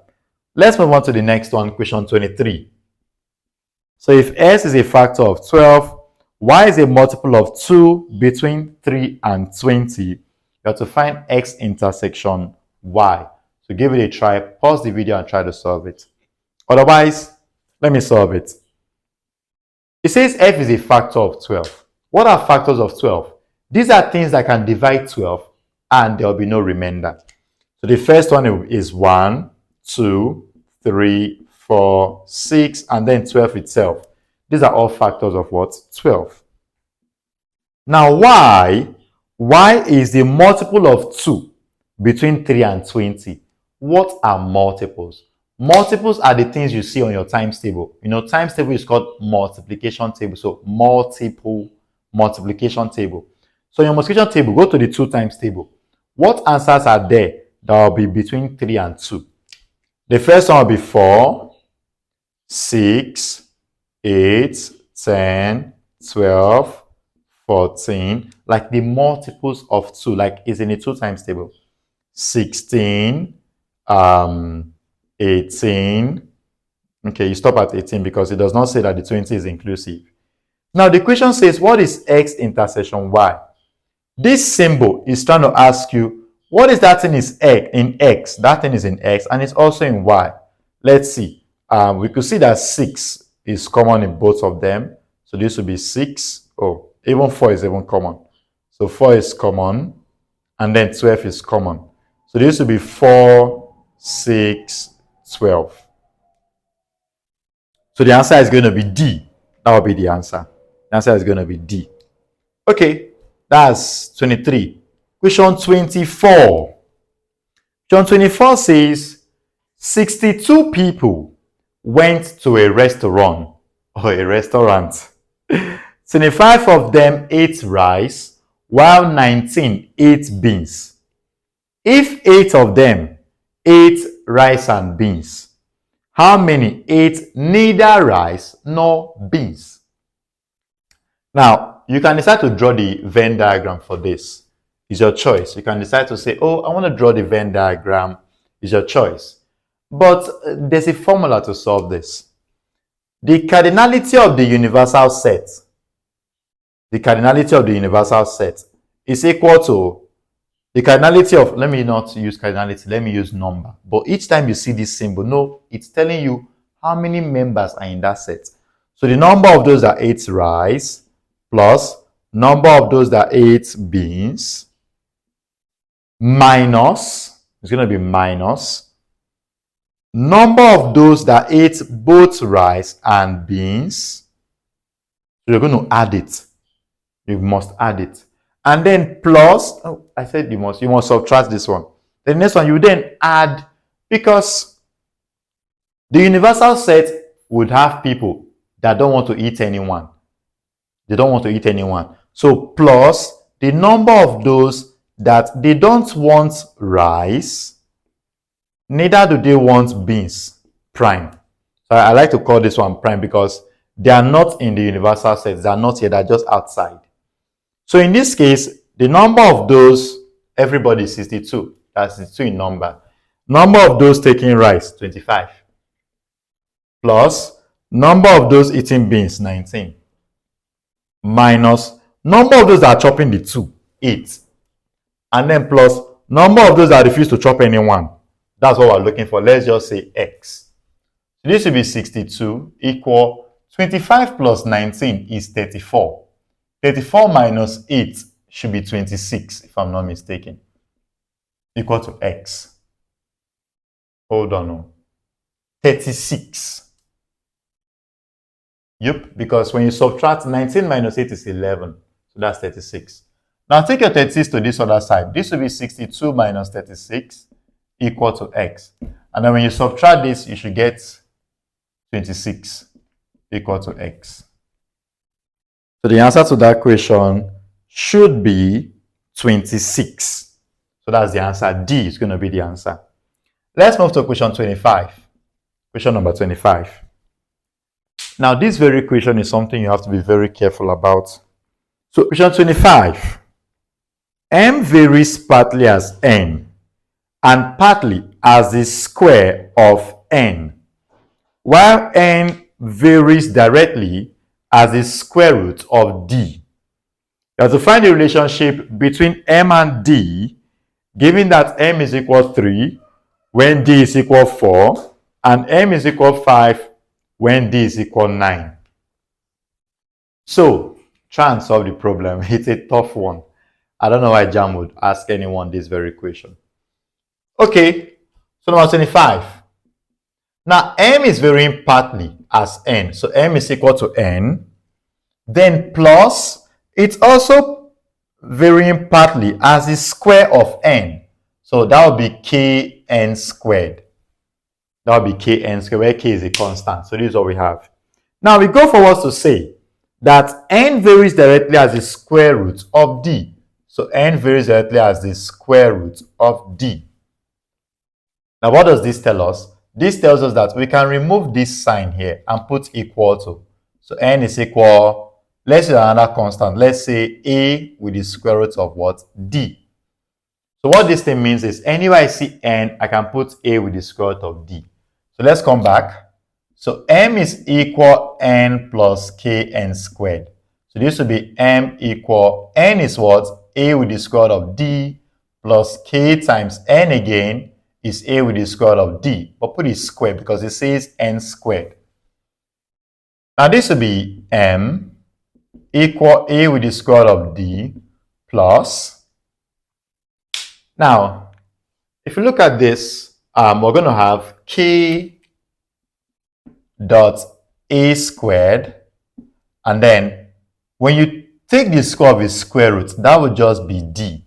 Let's move on to the next one, question 23. So if s is a factor of 12, y is a multiple of 2 between 3 and 20, you have to find x intersection y. So give it a try, pause the video and try to solve it. Otherwise, let me solve it. It says f is a factor of 12. What are factors of 12? These are things that can divide 12 and there will be no remainder. So the first one is 1, 2, 3, 4, 6, and then 12 itself. These are all factors of what? 12. Now y is the multiple of 2 between 3 and 20. What are multiples? Multiples are the things you see on your times table. You know, times table is called multiplication table. So multiple multiplication table. So your multiplication table, go to the 2 times table. What answers are there that will be between 3 and 2? The first one will be 4, 6, 8, 10, 12, 14. Like the multiples of 2, like it's in a 2 times table. 16, 18. Okay, you stop at 18 because it does not say that the 20 is inclusive. Now the question says, what is x intersection y? This symbol is trying to ask you, what is that thing is in x? That thing is in x and it's also in y. Let's see. We could see that 6 is common in both of them. So this will be 6. Oh, even 4 is even common. So 4 is common and then 12 is common. So this will be 4, 6, 12. So the answer is going to be D. That will be the answer. The answer is going to be D. Okay, that's 23. Question 24. Question 24 says 62 people went to a restaurant 25 of them ate rice while 19 ate beans. If 8 of them ate rice and beans, how many ate neither rice nor beans? Now, you can decide to draw the Venn diagram for this. It's your choice. You can decide to say, oh, I want to draw the Venn diagram. It's your choice. But there's a formula to solve this. The cardinality of the universal set, is equal to the cardinality of, let me not use cardinality, let me use number. But each time you see this symbol, no, it's telling you how many members are in that set. So the number of those that ate rice plus number of those that ate beans minus, it's going to be minus number of those that ate both rice and beans. So you're going to add it. You must add it. And then plus, oh, I said you must subtract this one. The next one, you then add, because the universal set would have people that don't want to eat anyone. They don't want to eat anyone. So plus the number of those that they don't want rice, neither do they want beans, prime. So I like to call this one prime because they are not in the universal set. They are not here. They're just outside. So in this case, the number of those, everybody is 62. That's 62 in number. Number of those taking rice, 25. Plus number of those eating beans, 19. Minus number of those that are chopping the 2, 8. And then plus number of those that refuse to chop anyone. That's what we're looking for. Let's just say X. So this will be 62 equal 25 plus 19 is 34. 34 minus 8 should be 26, if I'm not mistaken, equal to X. Hold on. No. 36. Yep, because when you subtract 19 minus 8 is 11. So that's 36. Now take your 36 to this other side. This will be 62 minus 36 equal to X. And then when you subtract this, you should get 26 equal to X. So the answer to that question should be 26. So that's the answer. D is going to be the answer. Let's move to question 25. Question number 25. Now, this very question is something you have to be very careful about. So, question 25. M varies partly as n and partly as the square of n, while n varies directly as the square root of d. You have to find the relationship between m and d, given that m is equal to 3 when d is equal to 4 and m is equal to 5 when d is equal to 9. So, try and solve the problem. It's a tough one. I don't know why JAMB would ask anyone this very question. Okay, so number 25. Now, m is varying partly as n. So, m is equal to n. Then plus, it's also varying partly as the square of n. So, that would be kn squared. That would be kn squared, where k is a constant. So, this is what we have. Now, we go forward to say that n varies directly as the square root of d. So, n varies directly as the square root of d. Now, what does this tell us? This tells us that we can remove this sign here and put equal to. So, n is equal, let's use another constant. Let's say a with the square root of what? D. So, what this thing means is anywhere I see n, I can put a with the square root of d. So, let's come back. So, m is equal n plus kn squared. So, this will be m equal, n is what? A with the square root of d plus k times n again is a with the square root of d. But put it squared because it says n squared. Now, this will be m equal a with the square root of d plus. Now, if you look at this, we're going to have k dot a squared, and then when you take the square of its square root, that would just be d.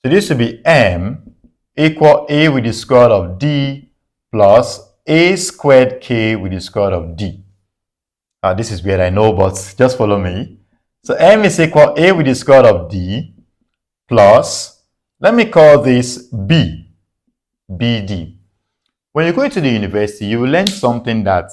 So this will be m equal a with the square root of d plus a squared k with the square root of d. This is weird, I know, but just follow me. So m is equal a with the square root of d plus, let me call this b, bd. When you go into the university, you will learn something that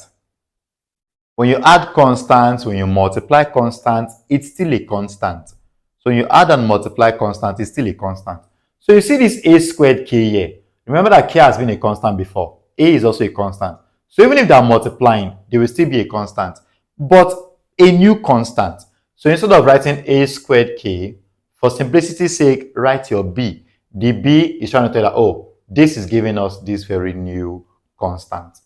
when you add constants, when you multiply constants, it's still a constant. So when you add and multiply constants, it's still a constant. So you see this a squared k here. Remember that k has been a constant before. A is also a constant. So even if they are multiplying, they will still be a constant, but a new constant. So instead of writing a squared k, for simplicity's sake, write your b. The b is trying to tell you that, oh, this is giving us this very new constant.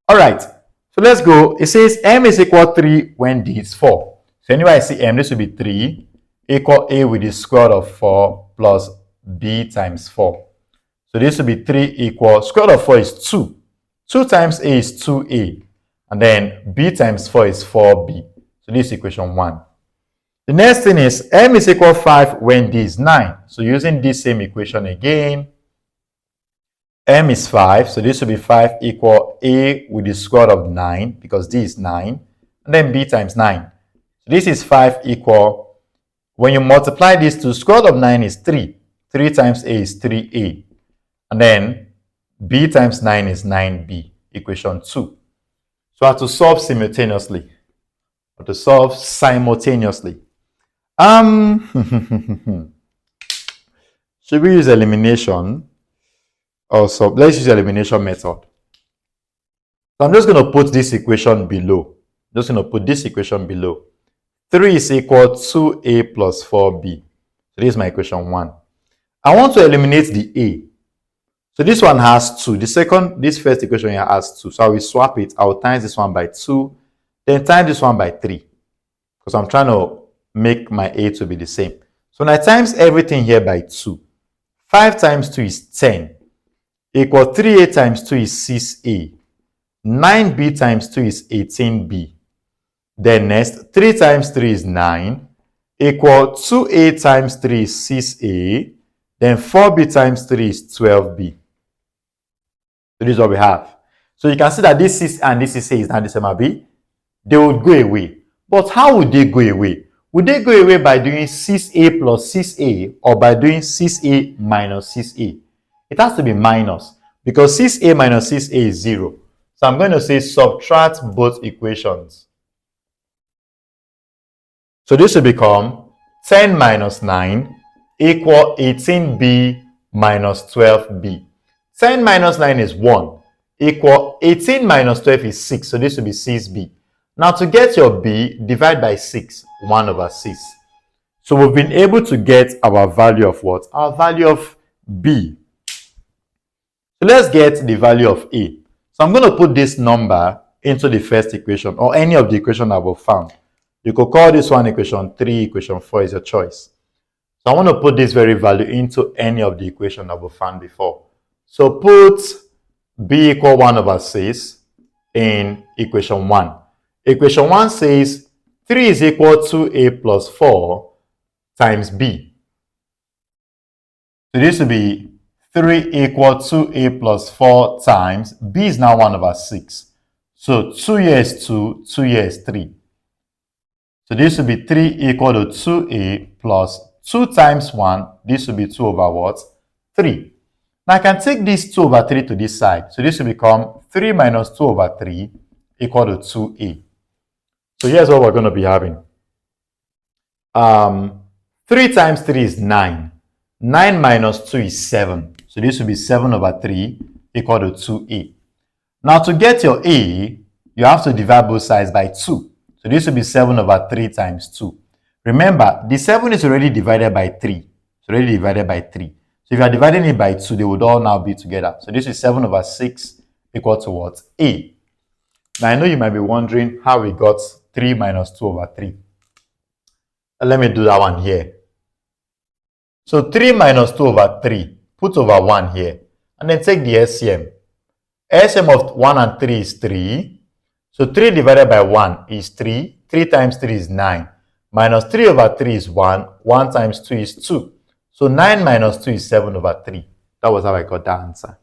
All right, so let's go. It says m is equal 3 when d is 4. So anyway, I see m, this will be 3 equal a with the square root of 4 plus b times 4. So this will be 3 equal, square root of 4 is 2. 2 times a is 2a. And then b times 4 is 4b. So this is equation 1. The next thing is m is equal 5 when d is 9. So using this same equation again, m is 5. So this will be 5 equal a with the square root of 9 because d is 9. And then b times 9. So this is 5 equal, when you multiply this to square root of 9 is 3. 3 times a is 3a. And then b times 9 is 9b, equation 2. So I have to solve simultaneously. I have to solve simultaneously. Should we use elimination? Also, let's use the elimination method. So I'm just going to put this equation below. Just going to put this equation below. 3 is equal to 2a plus 4b. So this is my equation 1. I want to eliminate the a. So this one has 2. This first equation here has 2. So I will swap it. I will times this one by 2. Then times this one by 3. Because I'm trying to make my a to be the same. So when I times everything here by 2, 5 times 2 is 10. Equal 3a times 2 is 6a. 9b times 2 is 18b. Then next, 3 times 3 is 9. Equal 2a times 3 is 6a. Then 4b times 3 is 12b. So this is what we have. So you can see that this 6 and this 6a is not the same as b. They would go away. But how would they go away? Would they go away by doing 6a plus 6a or by doing 6a minus 6a? It has to be minus because 6a minus 6a is 0. So I'm going to say subtract both equations. So this will become 10 minus 9 equal 18b minus 12b. 10 minus 9 is 1 equal 18 minus 12 is 6. So this will be 6b. Now to get your b, divide by 6, 1 over 6. So we've been able to get our value of what? Our value of b. So let's get the value of a. So I'm going to put this number into the first equation or any of the equations that we've found. You could call this one equation 3, equation 4 is your choice. So I want to put this very value into any of the equations that we found before. So put b equal 1 over 6 in equation 1. Equation 1 says 3 is equal to a plus 4 times b. So this will be 3 equal to a plus 4 times b is now 1 over 6. So 2 here is 2, 2 here is 3. So this will be 3 equal to 2a plus 2 times 1. This will be 2 over what? 3. Now I can take this 2 over 3 to this side. So this will become 3 minus 2 over 3 equal to 2a. So here's what we're going to be having. 3 times 3 is 9. 9 minus 2 is 7. So this will be 7 over 3 equal to 2a. Now to get your a, you have to divide both sides by 2. So this will be 7 over 3 times 2. Remember, the 7 is already divided by 3. It's already divided by 3. So if you are dividing it by 2, they would all now be together. So this is 7 over 6 equal to what? A. Now I know you might be wondering how we got 3 minus 2 over 3. Let me do that one here. So 3 minus 2 over 3, put over 1 here. And then take the LCM. LCM of 1 and 3 is 3. So 3 divided by 1 is 3. 3 times 3 is 9. Minus 3 over 3 is 1. 1 times 2 is 2. So 9 minus 2 is 7 over 3. That was how I got that answer.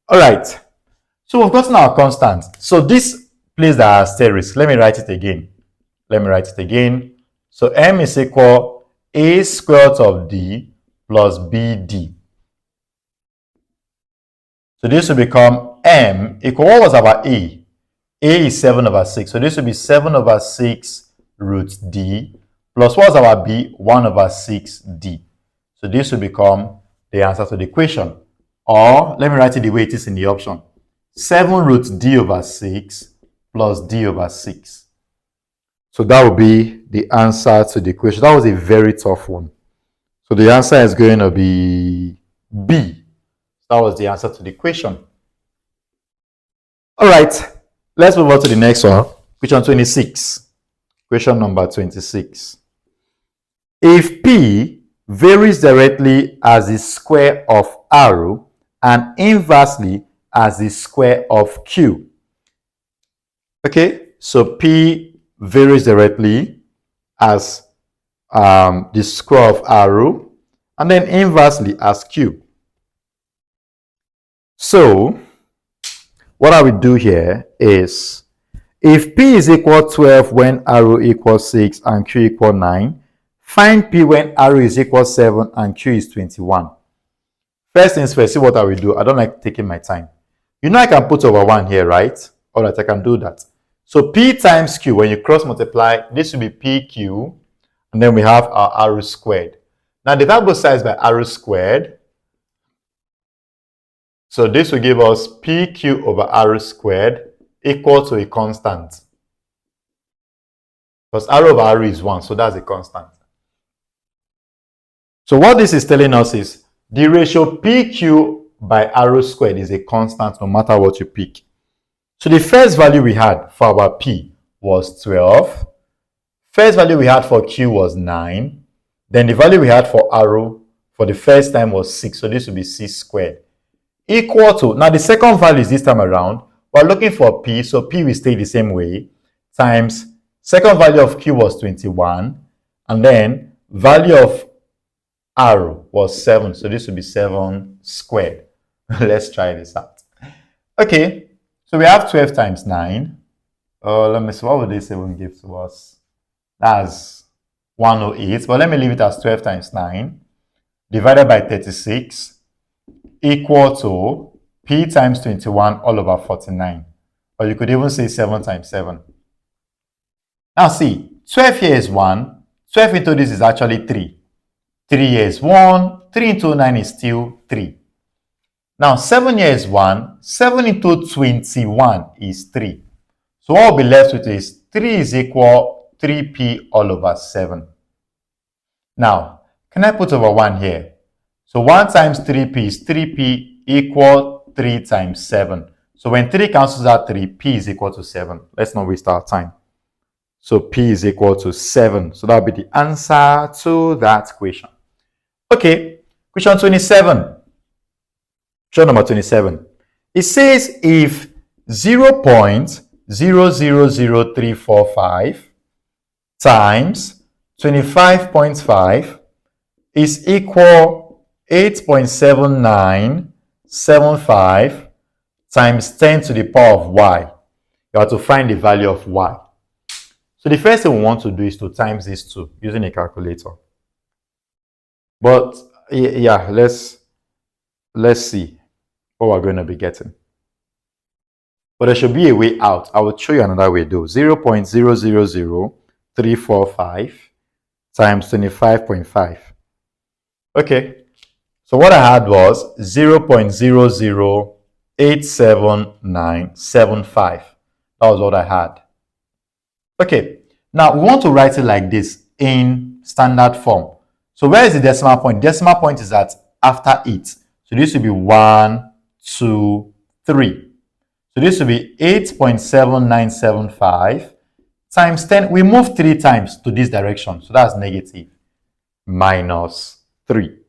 All right. So we've gotten our constant. So this place the asterisk. Let me write it again. So m is equal a square root of d plus bd. So this will become m equal, what was our a? A is 7 over 6. So this will be 7 over 6 root d plus what was our b? 1 over 6 d. So this will become the answer to the equation. Or let me write it the way it is in the option. 7 root d over 6 plus d over 6. So that will be the answer to the equation. That was a very tough one. So the answer is going to be B. That was the answer to the equation. All right. Let's move on to the next one. Question 26. Question number 26. If P varies directly as the square of R and inversely as the square of Q. Okay, so P varies directly as the square of R and then inversely as Q. So what I will do here is, if P is equal 12 when R equals 6 and Q equals 9, find P when R is equal 7 and Q is 21. First things first, see what I will do. I don't like taking my time. You know I can put over 1 here, right? All right, I can do that. So P times Q, when you cross multiply, this will be PQ, and then we have our R squared. Now divide both sides by R squared. So this will give us PQ over R squared equal to a constant. Because R over R is 1, so that's a constant. So what this is telling us is the ratio PQ by R squared is a constant no matter what you pick. So the first value we had for our P was 12. First value we had for Q was 9. Then the value we had for R for the first time was 6. So this will be 6 squared. Equal to, now the second value is this time around. We're looking for P, so P will stay the same way. Times second value of Q was 21. And then value of R was 7. So this will be 7 squared. Let's try this out. Okay. So we have 12 times 9. Let me see, what would this 7 give to us? That's 108. But let me leave it as 12 times 9 divided by 36 equal to P times 21 all over 49. Or you could even say 7 times 7. Now see, 12 here is 1. 12 into this is actually 3. 3 here is 1. 3 into 9 is still 3. Now, 7 here is 1. 7 into 21 is 3. So what we'll be left with is 3 is equal 3P all over 7. Now, can I put over 1 here? So 1 times 3P is 3P equal 3 times 7. So when 3 cancels out 3, P is equal to 7. Let's not waste our time. So P is equal to 7. So that will be the answer to that question. Okay, question 27. Question number 27. It says if 0.000345 times 25.5 is equal 8.7975 times 10 to the power of y, you have to find the value of y. So the first thing we want to do is to times these two using a calculator. But yeah, let's see what we're going to be getting. But there should be a way out. I will show you another way though. 0.000345 times 25.5. Okay. So what I had was 0.008797.5. That was what I had. Okay. Now we want to write it like this in standard form. So where is the decimal point? Decimal point is at after 8. So this will be 1, 2, 3. So this will be 8.7975 times 10. We move 3 times to this direction. So that's negative minus 3.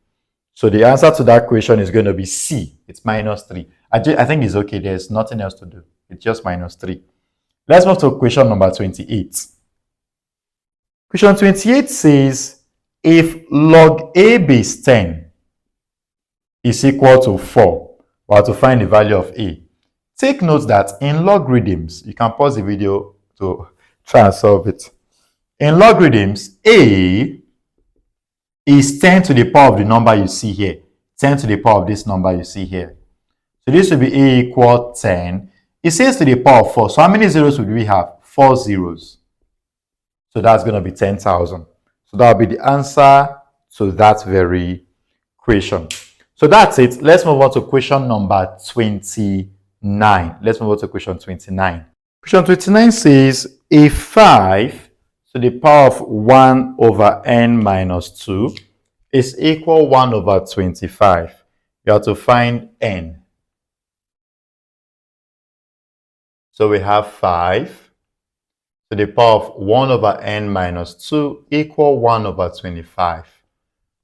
So the answer to that question is going to be C. It's minus 3. I think it's okay. There's nothing else to do. It's just minus 3. Let's move to question number 28. Question 28 says, if log a base 10 is equal to 4, we have to find the value of a. Take note that in logarithms, you can pause the video to try and solve it. In logarithms, a is 10 to the power of the number you see here. 10 to the power of this number you see here. So this will be a equal 10. It says to the power of 4. So how many zeros would we have? 4 zeros. So that's going to be 10,000. So that will be the answer to that very question. So that's it. Let's move on to question number 29. Let's move on to question 29. Question 29 says a 5 to the power of 1 over n minus 2 is equal 1 over 25. You have to find n. So we have 5 to the power of 1 over n minus 2 equal 1 over 25.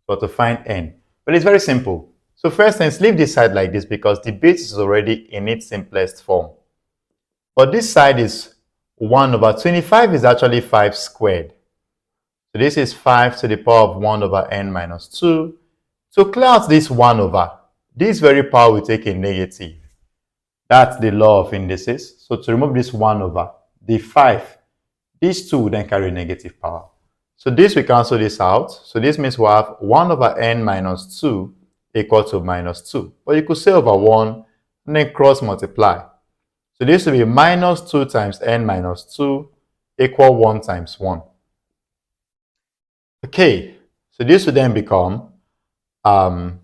So to find n. But it's very simple. So first things, leave this side like this because the base is already in its simplest form. But this side is 1 over 25 is actually 5 squared. So this is 5 to the power of 1 over n minus 2. To clear out this 1 over, this very power will take a negative. That's the law of indices. So to remove this 1 over, the 5, these two will then carry negative power. So this we cancel this out. So this means we have 1 over n minus 2 equal to minus 2. But you could say over 1 and then cross multiply. So this will be minus 2 times n minus 2 equal 1 times 1. Okay, so this will then become, no.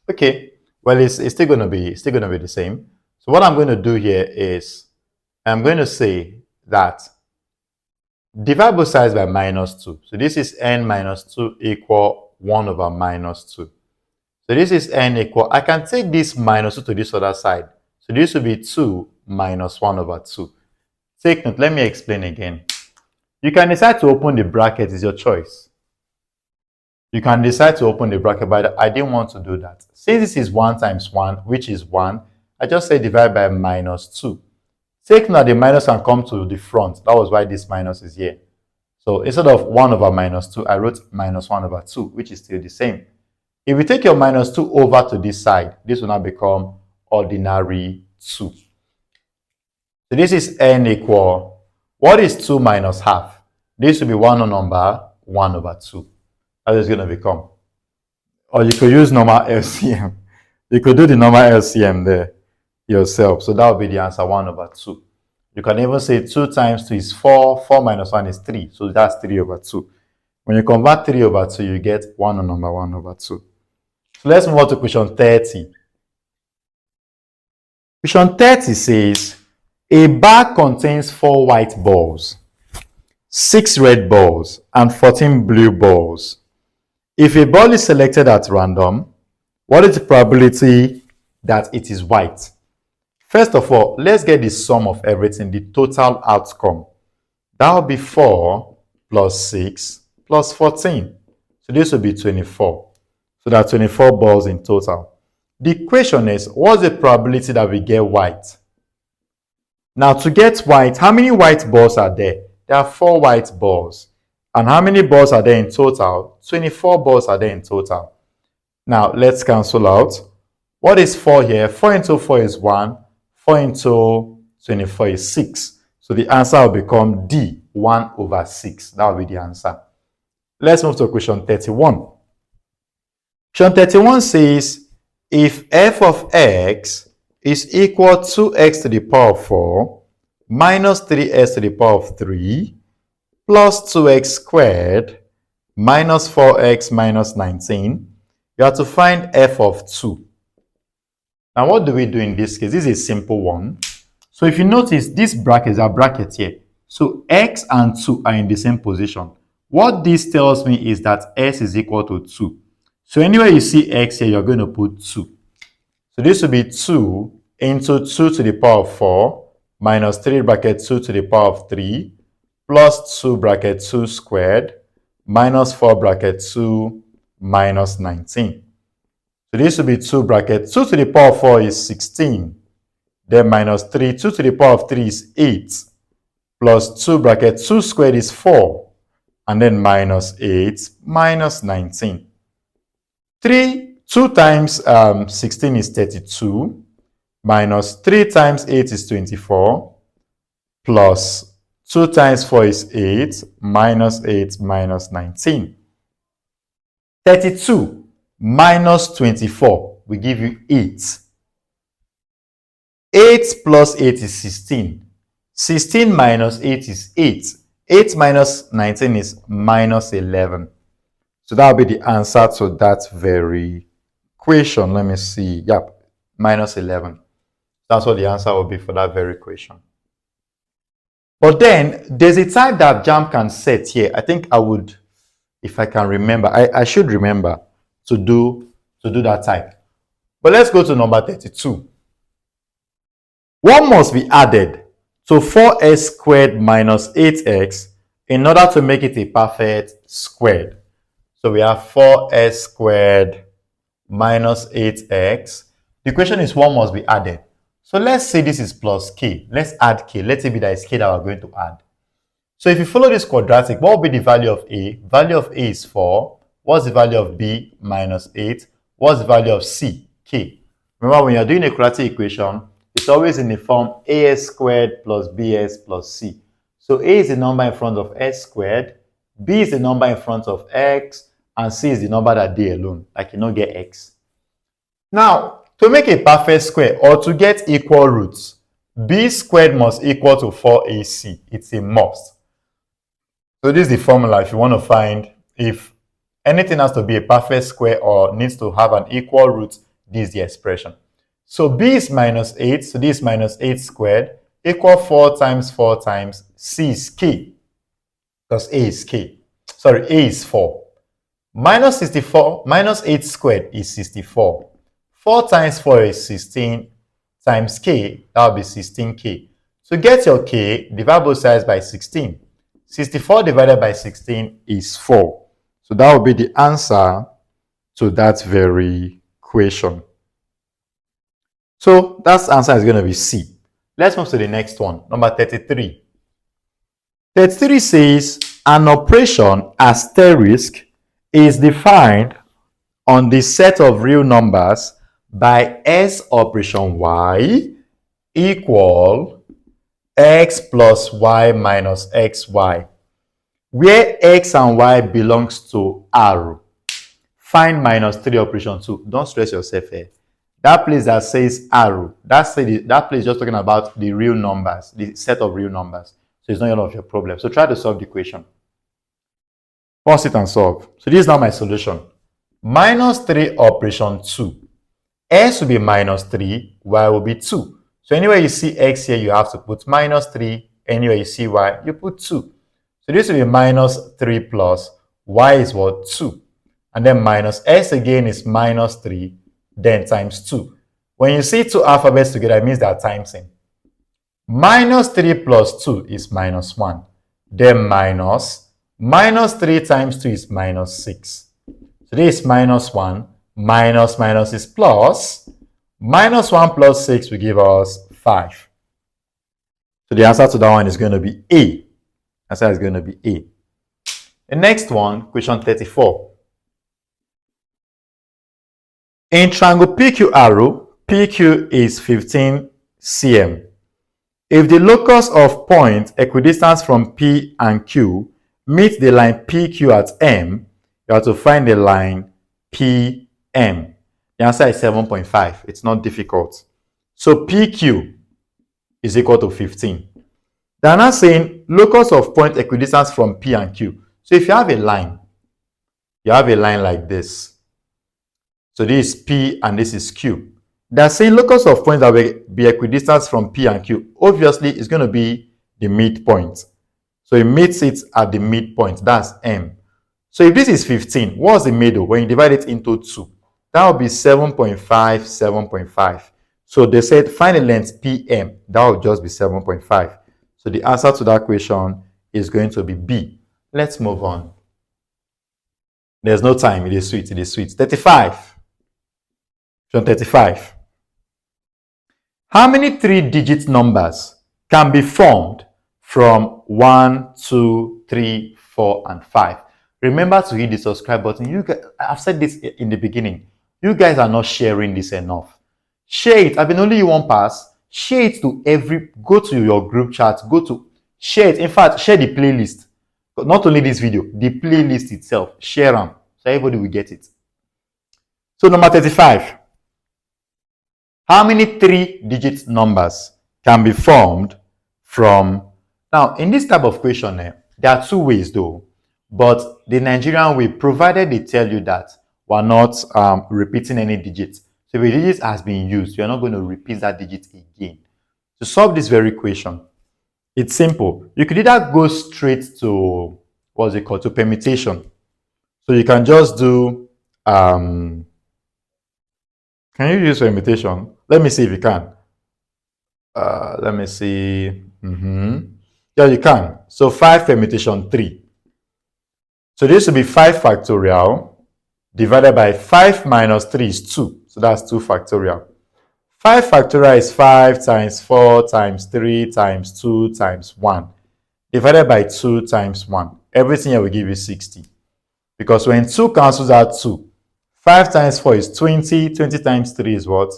Okay, well, it's still going to be the same. So what I'm going to do here is I'm going to say that divide both sides by minus 2. So this is n minus 2 equal 1 over minus 2. So this is n equal, I can take this minus 2 to this other side. So this will be 2 minus 1 over 2. Take note, let me explain again. You can decide to open the bracket, it's your choice. You can decide to open the bracket, but I didn't want to do that. Since this is 1 times 1, which is 1, I just say divide by minus 2. Take note the minus can come to the front. That was why this minus is here. So instead of 1 over minus 2, I wrote minus 1 over 2, which is still the same. If you take your minus 2 over to this side, this will now become ordinary 2. So this is n equal, what is 2 minus half? This will be one number 1 over 2. That is going to become. Or you could use normal LCM. You could do the normal LCM there yourself. So that would be the answer, 1 over 2. You can even say 2 times 2 is 4. 4 minus 1 is 3. So that's 3 over 2. When you convert 3 over 2, you get 1 over 2. So let's move on to question 30. Question 30 says, a bag contains 4 white balls, 6 red balls, and 14 blue balls. If a ball is selected at random, what is the probability that it is white? First of all, let's get the sum of everything, the total outcome. That will be 4 plus 6 plus 14. So this will be 24. So there are 24 balls in total. The question is, what's the probability that we get white? Now, to get white, how many white balls are there? There are 4 white balls. And how many balls are there in total? 24 balls are there in total. Now, let's cancel out. What is 4 here? 4 into 4 is 1. 4 into 24 is 6. So the answer will become D, 1 over 6. That will be the answer. Let's move to question 31. Question 31 says, if f of x is equal to x to the power of 4 minus 3x to the power of 3 plus 2x squared minus 4x minus 19, you have to find f of 2. Now, what do we do in this case? This is a simple one. So if you notice, this bracket is a bracket here. So x and 2 are in the same position. What this tells me is that s is equal to 2. So anywhere you see x here, you're going to put 2. So this will be 2 into 2 to the power of 4 minus 3 bracket 2 to the power of 3 plus 2 bracket 2 squared minus 4 bracket 2 minus 19. So this will be 2 bracket 2 to the power of 4 is 16 then minus 3. 2 to the power of 3 is 8. Plus 2 bracket 2 squared is 4. And then minus 8 minus 19. 2 times 16 is 32. Minus 3 times 8 is 24. Plus 2 times 4 is 8. Minus 8 minus 19. 32 minus 24 will give you 8. 8 plus 8 is 16. 16 minus 8 is 8. 8 minus 19 is minus 11. So that will be the answer to that very question. Let me see. Yep, minus 11. That's what the answer will be for that very question. But then there's a type that JAMB can set here. I think I would, if I can remember, I should remember to do that type. But let's go to number 32. 1 must be added to 4x squared minus 8x in order to make it a perfect squared. So we have 4x squared minus 8x. The question is 1 must be added. So let's say this is plus k. Let's add k. Let's say that is k that we're going to add. So if you follow this quadratic, what will be the value of a? Value of a is 4. What's the value of b? Minus 8. What's the value of c? K. Remember, when you're doing a quadratic equation, it's always in the form as squared plus bs plus c. So a is the number in front of s squared, b is the number in front of x, and c is the number that they alone, like you don't get x. Now, to make a perfect square or to get equal roots, b squared must equal to 4ac. It's a must. So this is the formula if you want to find if anything has to be a perfect square or needs to have an equal root, this is the expression. So b is minus 8, so this is minus 8 squared, equal 4 times 4 times c is k, because a is k. Sorry, a is 4. Minus 64, minus 8 squared is 64. 4 times 4 is 16 times k, that will be 16k. So get your k, divide both sides by 16. 64 divided by 16 is 4. So that will be the answer to that very question. So that answer is going to be C. Let's move to the next one, number 33. 33 says an operation asterisk is defined on the set of real numbers by S operation y equal x plus y minus xy, where x and y belongs to R. Find minus 3 operation 2. Don't stress yourself here. That place that says arrow, that place is just talking about the real numbers, the set of real numbers. So it's not none of your problem. So try to solve the equation. Pause it and solve. So this is now my solution. Minus 3 operation 2. S will be minus 3, y will be 2. So anywhere you see x here, you have to put minus 3. Anywhere you see y, you put 2. So this will be minus 3 plus y is what? 2. And then minus s again is minus 3. Then times 2. When you see two alphabets together, it means they are timesing. Minus 3 plus 2 is minus 1. Then minus 3 times 2 is minus 6. So this is minus 1. Minus is plus. Minus 1 plus 6 will give us 5. So the answer to that one is going to be A. Answer is going to be A. The next one, question 34. In triangle PQRO, PQ is 15 cm. If the locus of point equidistant from P and Q meets the line PQ at M, you have to find the line PM. The answer is 7.5. It's not difficult. So PQ is equal to 15. They're now saying locus of point equidistant from P and Q. So if you have a line like this. So this is P and this is Q. They're saying locus of points that will be equidistant from P and Q. Obviously, it's going to be the midpoint. So it meets it at the midpoint. That's M. So if this is 15, what's the middle? When you divide it into 2, that will be 7.5, 7.5. So they said find the length PM. That will just be 7.5. So the answer to that question is going to be B. Let's move on. There's no time. It is sweet. It is sweet. 35. 35. How many 3-digit numbers can be formed from 1, 2, 3, 4, and 5? Remember to hit the subscribe button. You guys, I've said this in the beginning. You guys are not sharing this enough. Share it. I've been only one pass. Share it to go to your group chat. Share it. In fact, share the playlist. Not only this video, the playlist itself. Share them so everybody will get it. So number 35. How many 3-digit numbers can be formed from... Now, in this type of question, there are two ways though. But the Nigerian way, provided they tell you that we're not repeating any digits. So if a digit has been used, you're not going to repeat that digit again. To solve this very question, it's simple. You could either go straight to, what's it called, to permutation. So you can just do... can you use permutation? Let me see if you can. Let me see. Yeah, you can. So 5 permutation 3. So this will be 5 factorial divided by 5 minus 3 is 2. So that's 2 factorial. 5 factorial is 5 times 4 times 3 times 2 times 1 divided by 2 times 1. Everything here will give you 60. Because when 2 cancels out 2, 5 times 4 is 20. 20 times 3 is what?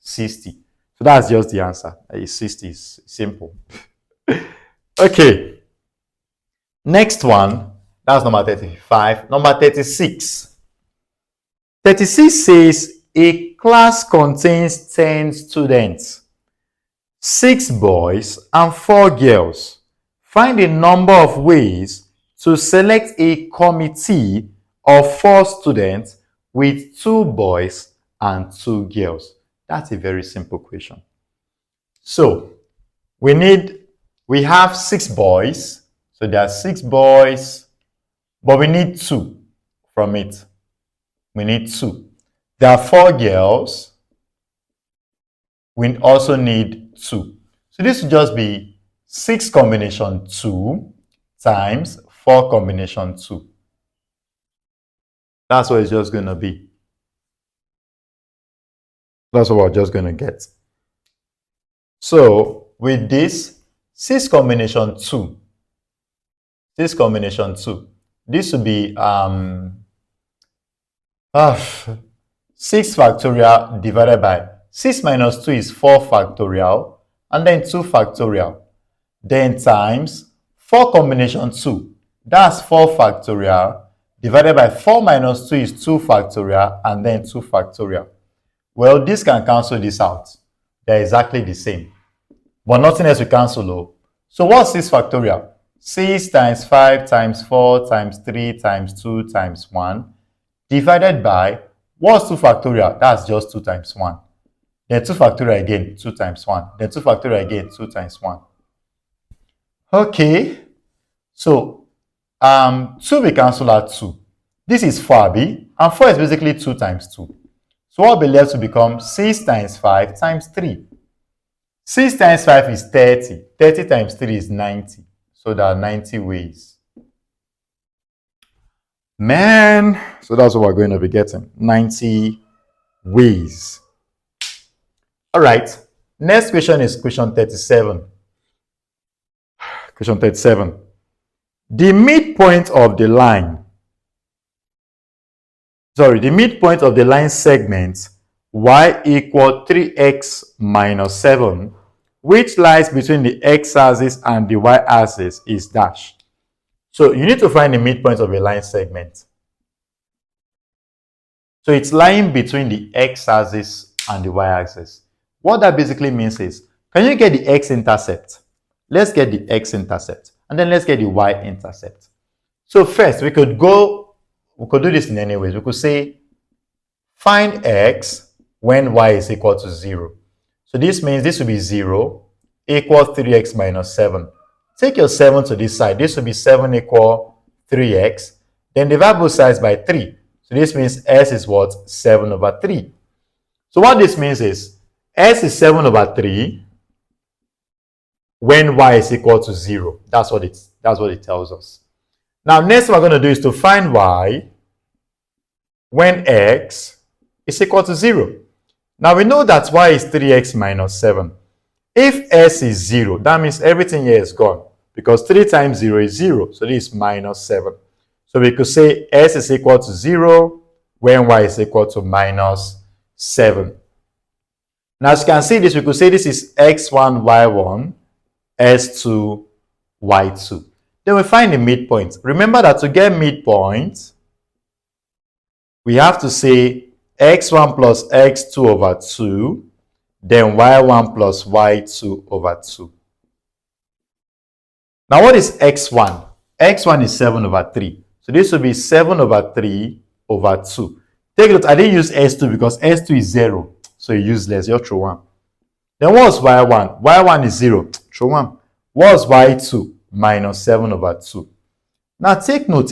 60. So that's just the answer. It's 60. It's simple. Okay. Next one. That's number 35. Number 36. 36 says a class contains 10 students, 6 boys and 4 girls. Find a number of ways to select a committee of 4 students with 2 boys and 2 girls. That's a very simple question. So we have 6 boys. So there are 6 boys, but we need 2 from it. We need 2. There are 4 girls. We also need 2. So this will just be 6 combination 2 times 4 combination 2. That's what it's just going to be. That's what we're just going to get. So with this, 6 combination 2. 6 combination 2. This will be 6 factorial divided by 6 minus 2 is 4 factorial and then 2 factorial. Then times 4 combination 2. That's 4 factorial divided by 4 minus 2 is 2 factorial and then 2 factorial. Well, this can cancel this out. They're exactly the same. But nothing else will cancel though. So what's 6 factorial? 6 times 5 times 4 times 3 times 2 times 1 divided by, what's 2 factorial? That's just 2 times 1. Then 2 factorial again, 2 times 1. Then 2 factorial again, 2 times 1. Okay. So 2 will cancel out 2. This is 4b, and 4 is basically 2 times 2. So what will be left to become 6 times 5 times 3. 6 times 5 is 30. 30 times 3 is 90. So there are 90 ways. Man, so that's what we're going to be getting. 90 ways. All right. Next question is question 37. Question 37. The midpoint of the line segment y equal 3x minus 7, which lies between the x-axis and the y-axis, is dash. So you need to find the midpoint of a line segment. So it's lying between the x-axis and the y-axis. What that basically means is, can you get the x-intercept? Let's get the x-intercept, and then let's get the y-intercept. So first, we could do this in any ways. We could say, find x when y is equal to 0. So this means this will be 0 equals 3x minus 7. Take your 7 to this side. This will be 7 equal 3x. Then divide both sides by 3. So this means s is what? 7 over 3. So what this means is, s is 7 over 3 when y is equal to 0. That's what it tells us. Now, next what we're going to do is to find y when x is equal to 0. Now, we know that y is 3x minus 7. If s is 0, that means everything here is gone, because 3 times 0 is 0, so this is minus 7. So we could say s is equal to 0 when y is equal to minus 7. Now, as you can see this, we could say this is x1, y1, s2, y2. Then we find the midpoint. Remember that to get midpoint, we have to say x1 plus x2 over 2, then y1 plus y2 over 2. Now, what is x1? x1 is 7 over 3. So this will be 7 over 3 over 2. Take note, I didn't use s2 because s2 is 0. So useless, just throw 1. Then what's y1? y1 is 0. Throw 1. What's y2? Minus 7 over 2. Now take note,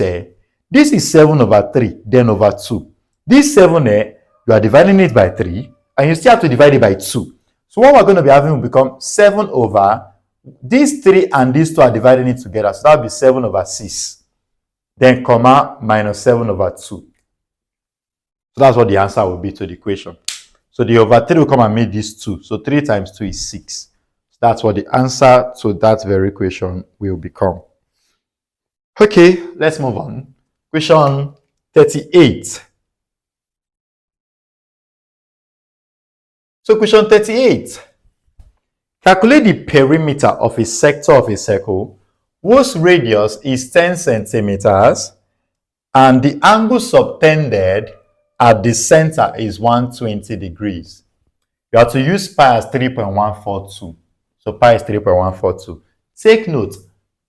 this is 7 over 3, then over 2. This 7, you are dividing it by 3, and you still have to divide it by 2. So what we're going to be having will become 7 over, these 3 and these 2 are dividing it together. So that will be 7 over 6. Then comma minus 7 over 2. So that's what the answer will be to the equation. So the over 3 will come and make this 2. So 3 times 2 is 6. So that's what the answer to that very equation will become. Okay, let's move on. Question 38. So question 38. Calculate the perimeter of a sector of a circle whose radius is 10 centimeters and the angle subtended at the center is 120 degrees. You have to use pi as 3.142. So pi is 3.142. Take note,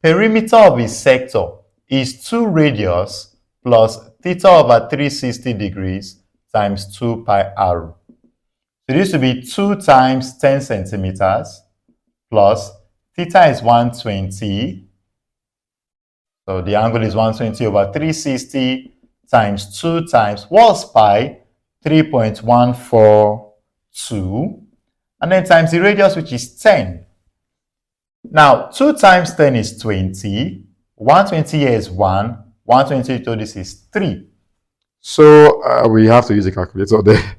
perimeter of a sector is 2 radius plus theta over 360 degrees times 2 pi r. So this will be 2 times 10 centimeters plus theta is 120. So the angle is 120 over 360 times 2 times, what's pi? 3.142. And then times the radius, which is 10. Now, 2 times 10 is 20. 120 here is 1. 120 to this is 3. So we have to use a calculator there.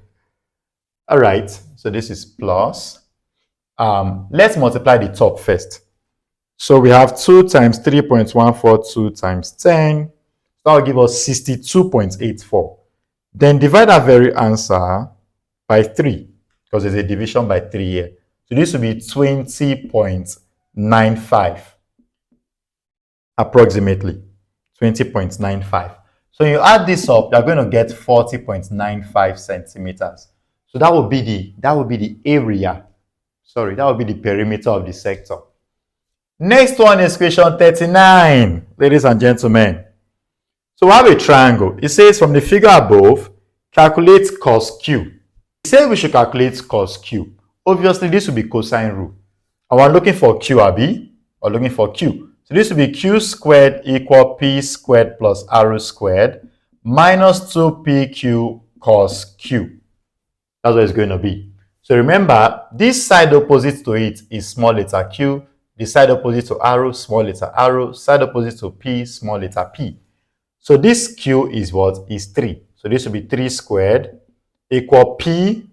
All right, so this is plus. Let's multiply the top first. So we have 2 times 3.142 times 10. That will give us 62.84. Then divide that very answer by 3, because there's a division by 3 here. So this will be 20.95. Approximately 20.95. So you add this up, you're going to get 40.95 centimeters. So that would be the area. Sorry, that would be the perimeter of the sector. Next one is question 39, ladies and gentlemen. So we have a triangle. It says from the figure above, calculate cos Q. It says we should calculate cos Q. Obviously, this will be cosine rule. And we're looking for Q, Abi. We're looking for Q. So this will be Q squared equal P squared plus R squared minus 2PQ cos Q. That's what it's going to be. So remember, this side opposite to it is small letter q. The side opposite to arrow, small letter arrow. Side opposite to p, small letter p. So this q is what? Is 3. So this will be 3 squared equal p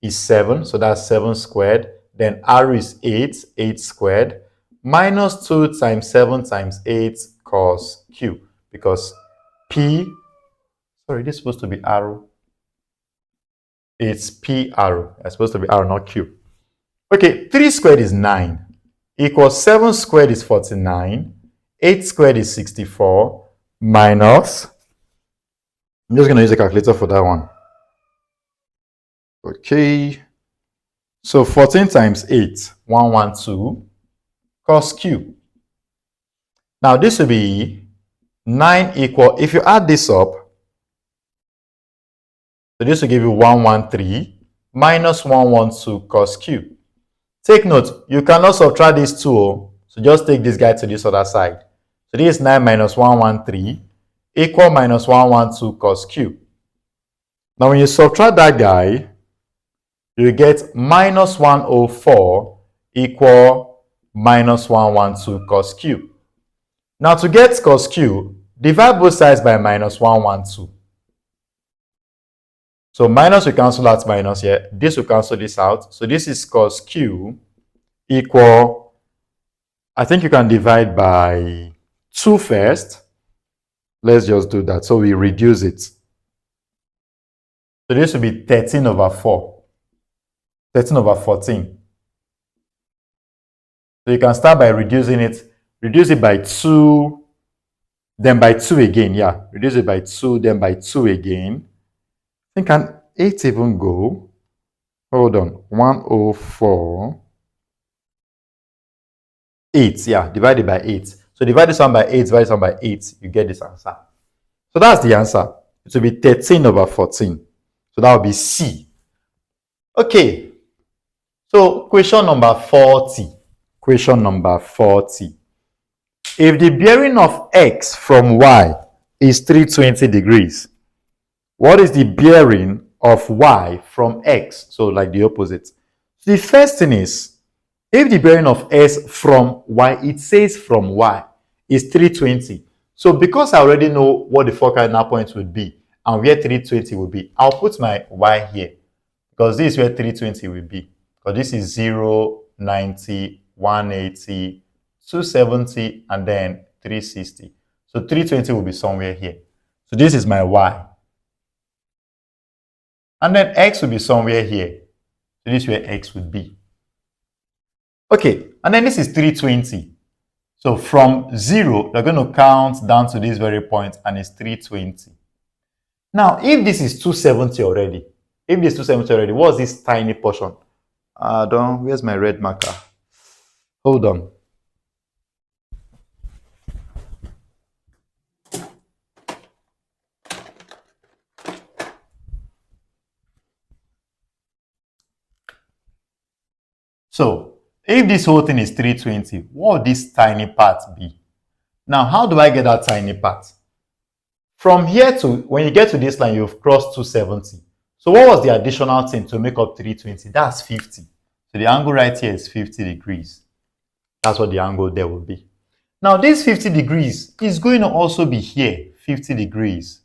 is 7. So that's 7 squared. Then r is 8. 8 squared. Minus 2 times 7 times 8 cos q. Because p, sorry, this is supposed to be arrow. It's p arrow. It's supposed to be arrow, not q. Okay, 3 squared is 9. Equals 7 squared is 49. 8 squared is 64. Minus, I'm just going to use a calculator for that one. Okay. So 14 times 8, 112, cos q. Now this will be 9 equal, if you add this up, so this will give you 113 minus 112 cos q. Take note, you cannot subtract these two, so just take this guy to this other side. So this is 9 minus 113 equal minus 112 cos q. Now when you subtract that guy, you get minus 104 equal minus 112 cos q. Now to get cos q, divide both sides by minus 112. So minus will cancel out minus here. This will cancel this out. So this is cos q equal, I think you can divide by 2 first. Let's just do that. So we reduce it. So this will be 13 over 4. 13 over 14. So you can start by reducing it. Reduce it by 2, then by 2 again. Yeah, reduce it by 2, then by 2 again. I think can 8 even go? Hold on. 104. 8. Yeah, divided by 8. So divide this one by 8, divide this one by 8. You get this answer. So that's the answer. It will be 13 over 14. So that will be C. Okay. So question number 40. Question number 40. If the bearing of x from y is 320 degrees, what is the bearing of y from x? So like the opposite. So the first thing is, if the bearing of s from y, it says from y, is 320. So because I already know what the four cardinal points would be and where 320 will be, I'll put my y here because this is where 320 will be. Because this is 0, 90, 180, 270, and then 360. So 320 will be somewhere here. So this is my y. And then x will be somewhere here. So this is where x would be. Okay, and then this is 320. So from 0, you're going to count down to this very point, and it's 320. Now, if this is 270 already, what's this tiny portion? Where's my red marker? Hold on. So, if this whole thing is 320, what would this tiny part be? Now, how do I get that tiny part? From here to, when you get to this line, you've crossed 270. So what was the additional thing to make up 320? That's 50. So the angle right here is 50 degrees. That's what the angle there will be. Now, this 50 degrees is going to also be here, 50 degrees.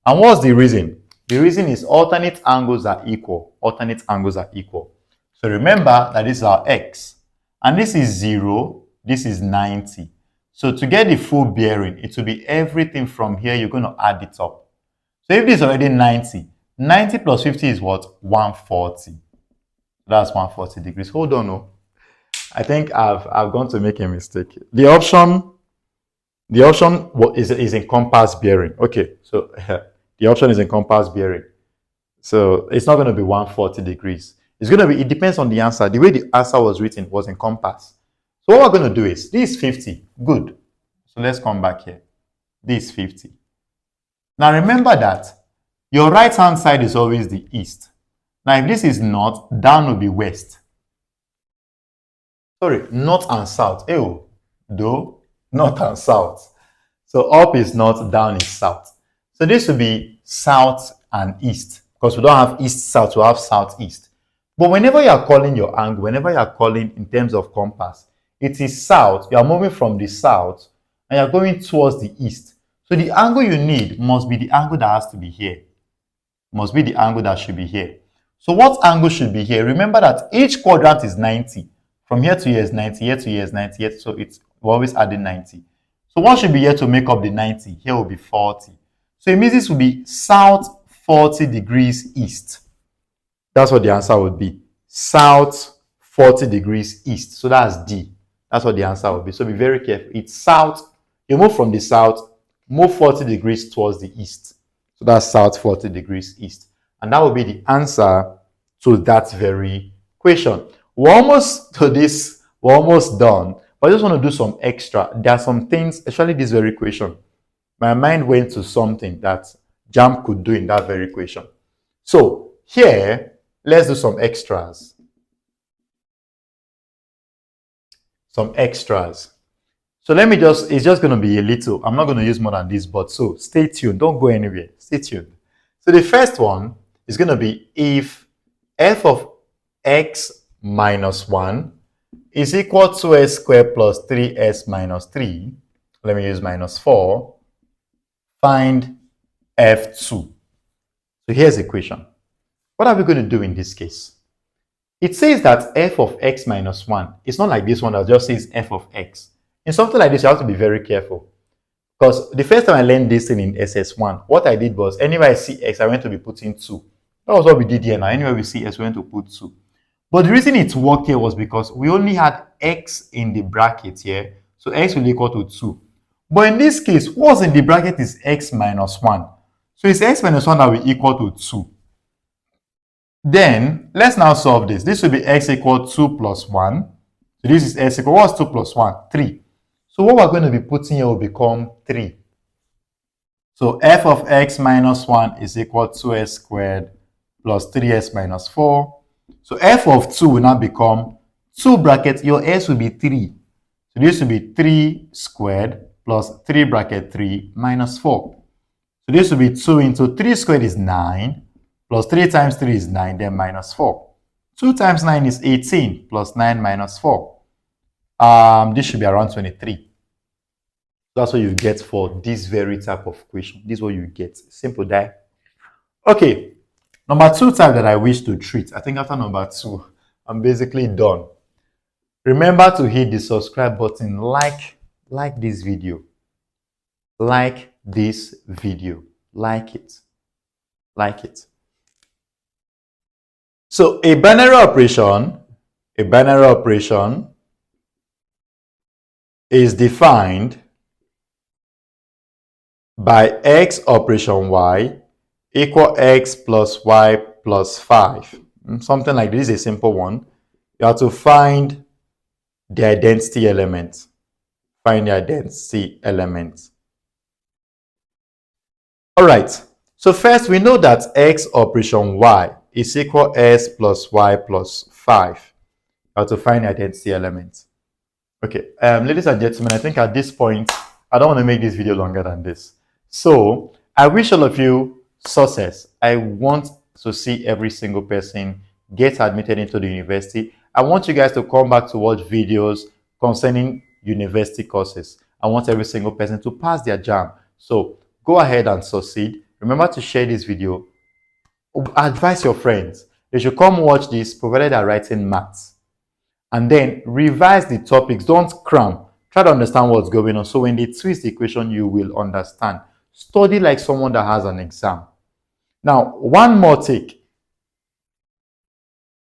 And what's the reason? The reason is alternate angles are equal. Alternate angles are equal. So remember that this is our x. And this is 0. This is 90. So to get the full bearing, it will be everything from here. You're going to add it up. So if this is already 90, 90 plus 50 is what? 140. That's 140 degrees. Hold on. No. I think I've gone to make a mistake. The option is in compass bearing. Okay, so the option is in compass bearing. So it's not going to be 140 degrees. It's going to be, it depends on the answer. The way the answer was written was in compass. So what we're going to do is, this is 50. Good. So let's come back here. This is 50. Now remember that your right hand side is always the east. Now if this is north, down will be west. Sorry, north and south. Ew, though, north and south. So up is north, down is south. So this will be south and east. Because we don't have east-south, we have south-east. But whenever you are calling your angle, whenever you are calling in terms of compass, it is south. You are moving from the south and you are going towards the east. So the angle you need must be the angle that has to be here. Must be the angle that should be here. So what angle should be here? Remember that each quadrant is 90. From here to here is 90, here to here is 90, here, so we're always adding 90. So what should be here to make up the 90? Here will be 40. So it means this will be south 40 degrees east. That's what the answer would be. South 40 degrees east. So that's D. That's what the answer would be. So be very careful. It's south. You move from the south, move 40 degrees towards the east. So that's south 40 degrees east. And that will be the answer to that very question. We're almost to this. We're almost done. But I just want to do some extra. There are some things, especially this very question. My mind went to something that JAMB could do in that very question. So here, let's do some extras. Some extras. So let me just, it's just going to be a little. I'm not going to use more than this, but so stay tuned. Don't go anywhere. Stay tuned. So the first one is going to be if f of x minus 1 is equal to s squared plus 3s minus 3. Let me use minus 4. Find f2. So here's the question. What are we going to do in this case? It says that f of x minus 1. It's not like this one that just says f of x. In something like this, you have to be very careful. Because the first time I learned this thing in SS1, what I did was, anywhere I see x, I went to be putting 2. That was what we did here now. Anywhere we see x, we went to put 2. But the reason it worked here was because we only had x in the bracket here. So x will equal to 2. But in this case, what's in the bracket is x minus 1. So it's x minus 1 that will equal to 2. Then, let's now solve this. This will be x equal 2 plus 1. So this is x equal, what's 2 plus 1? 3. So what we're going to be putting here will become 3. So f of x minus 1 is equal to 2s squared plus 3s minus 4. So f of 2 will now become 2 bracket, your s will be 3. So this will be 3 squared plus 3 bracket 3 minus 4. So this will be 2 into 3 squared is 9, plus 3 times 3 is 9, then minus 4. 2 times 9 is 18, plus 9 minus 4. This should be around 23. That's what you get for this very type of question. This is what you get. Simple die. Okay. Number 2 type that I wish to treat. I think after number 2, I'm basically done. Remember to hit the subscribe button. Like this video. Like this video. Like it. Like it. So a binary operation is defined by x operation y equal x plus y plus 5. Something like this is a simple one. You have to find the identity element. Find the identity element. All right. So first we know that x operation y is equal s plus y plus 5. You have to find the identity element. Okay, ladies and gentlemen, I think at this point, I don't want to make this video longer than this. So I wish all of you success. I want to see every single person get admitted into the university. I want you guys to come back to watch videos concerning university courses. I want every single person to pass their JAMB. So go ahead and succeed. Remember to share this video. Advise your friends. They should come watch this, provided they're writing maths. And then revise the topics. Don't cram. Try to understand what's going on. So when they twist the equation, you will understand. Study like someone that has an exam. Now, one more take.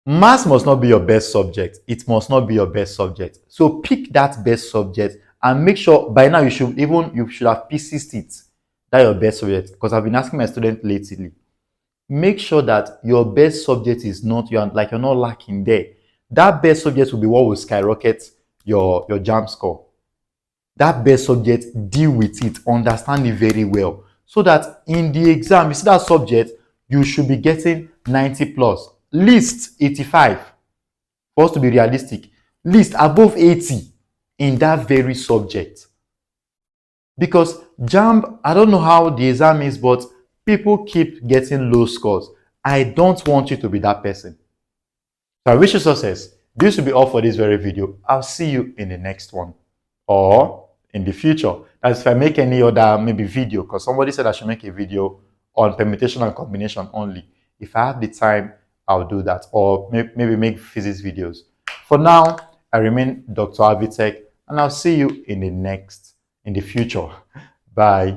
Maths must not be your best subject. It must not be your best subject. So pick that best subject and make sure by now you should have persisted it. That's your best subject. Because I've been asking my students lately. Make sure that your best subject is not, you're not lacking there. That best subject will be what will skyrocket your JAMB score. That best subject, deal with it, understand it very well. So that in the exam, you see that subject, you should be getting 90 plus. Least 85. For us to be realistic. Least above 80 in that very subject. Because JAMB, I don't know how the exam is, but people keep getting low scores. I don't want you to be that person. So I wish you success. This will be all for this very video. I'll see you in the next one. Or in the future. That's if I make any other maybe video. Because somebody said I should make a video on permutation and combination only. If I have the time, I'll do that. Or maybe make physics videos. For now, I remain DrAvitech. And I'll see you in the future. Bye.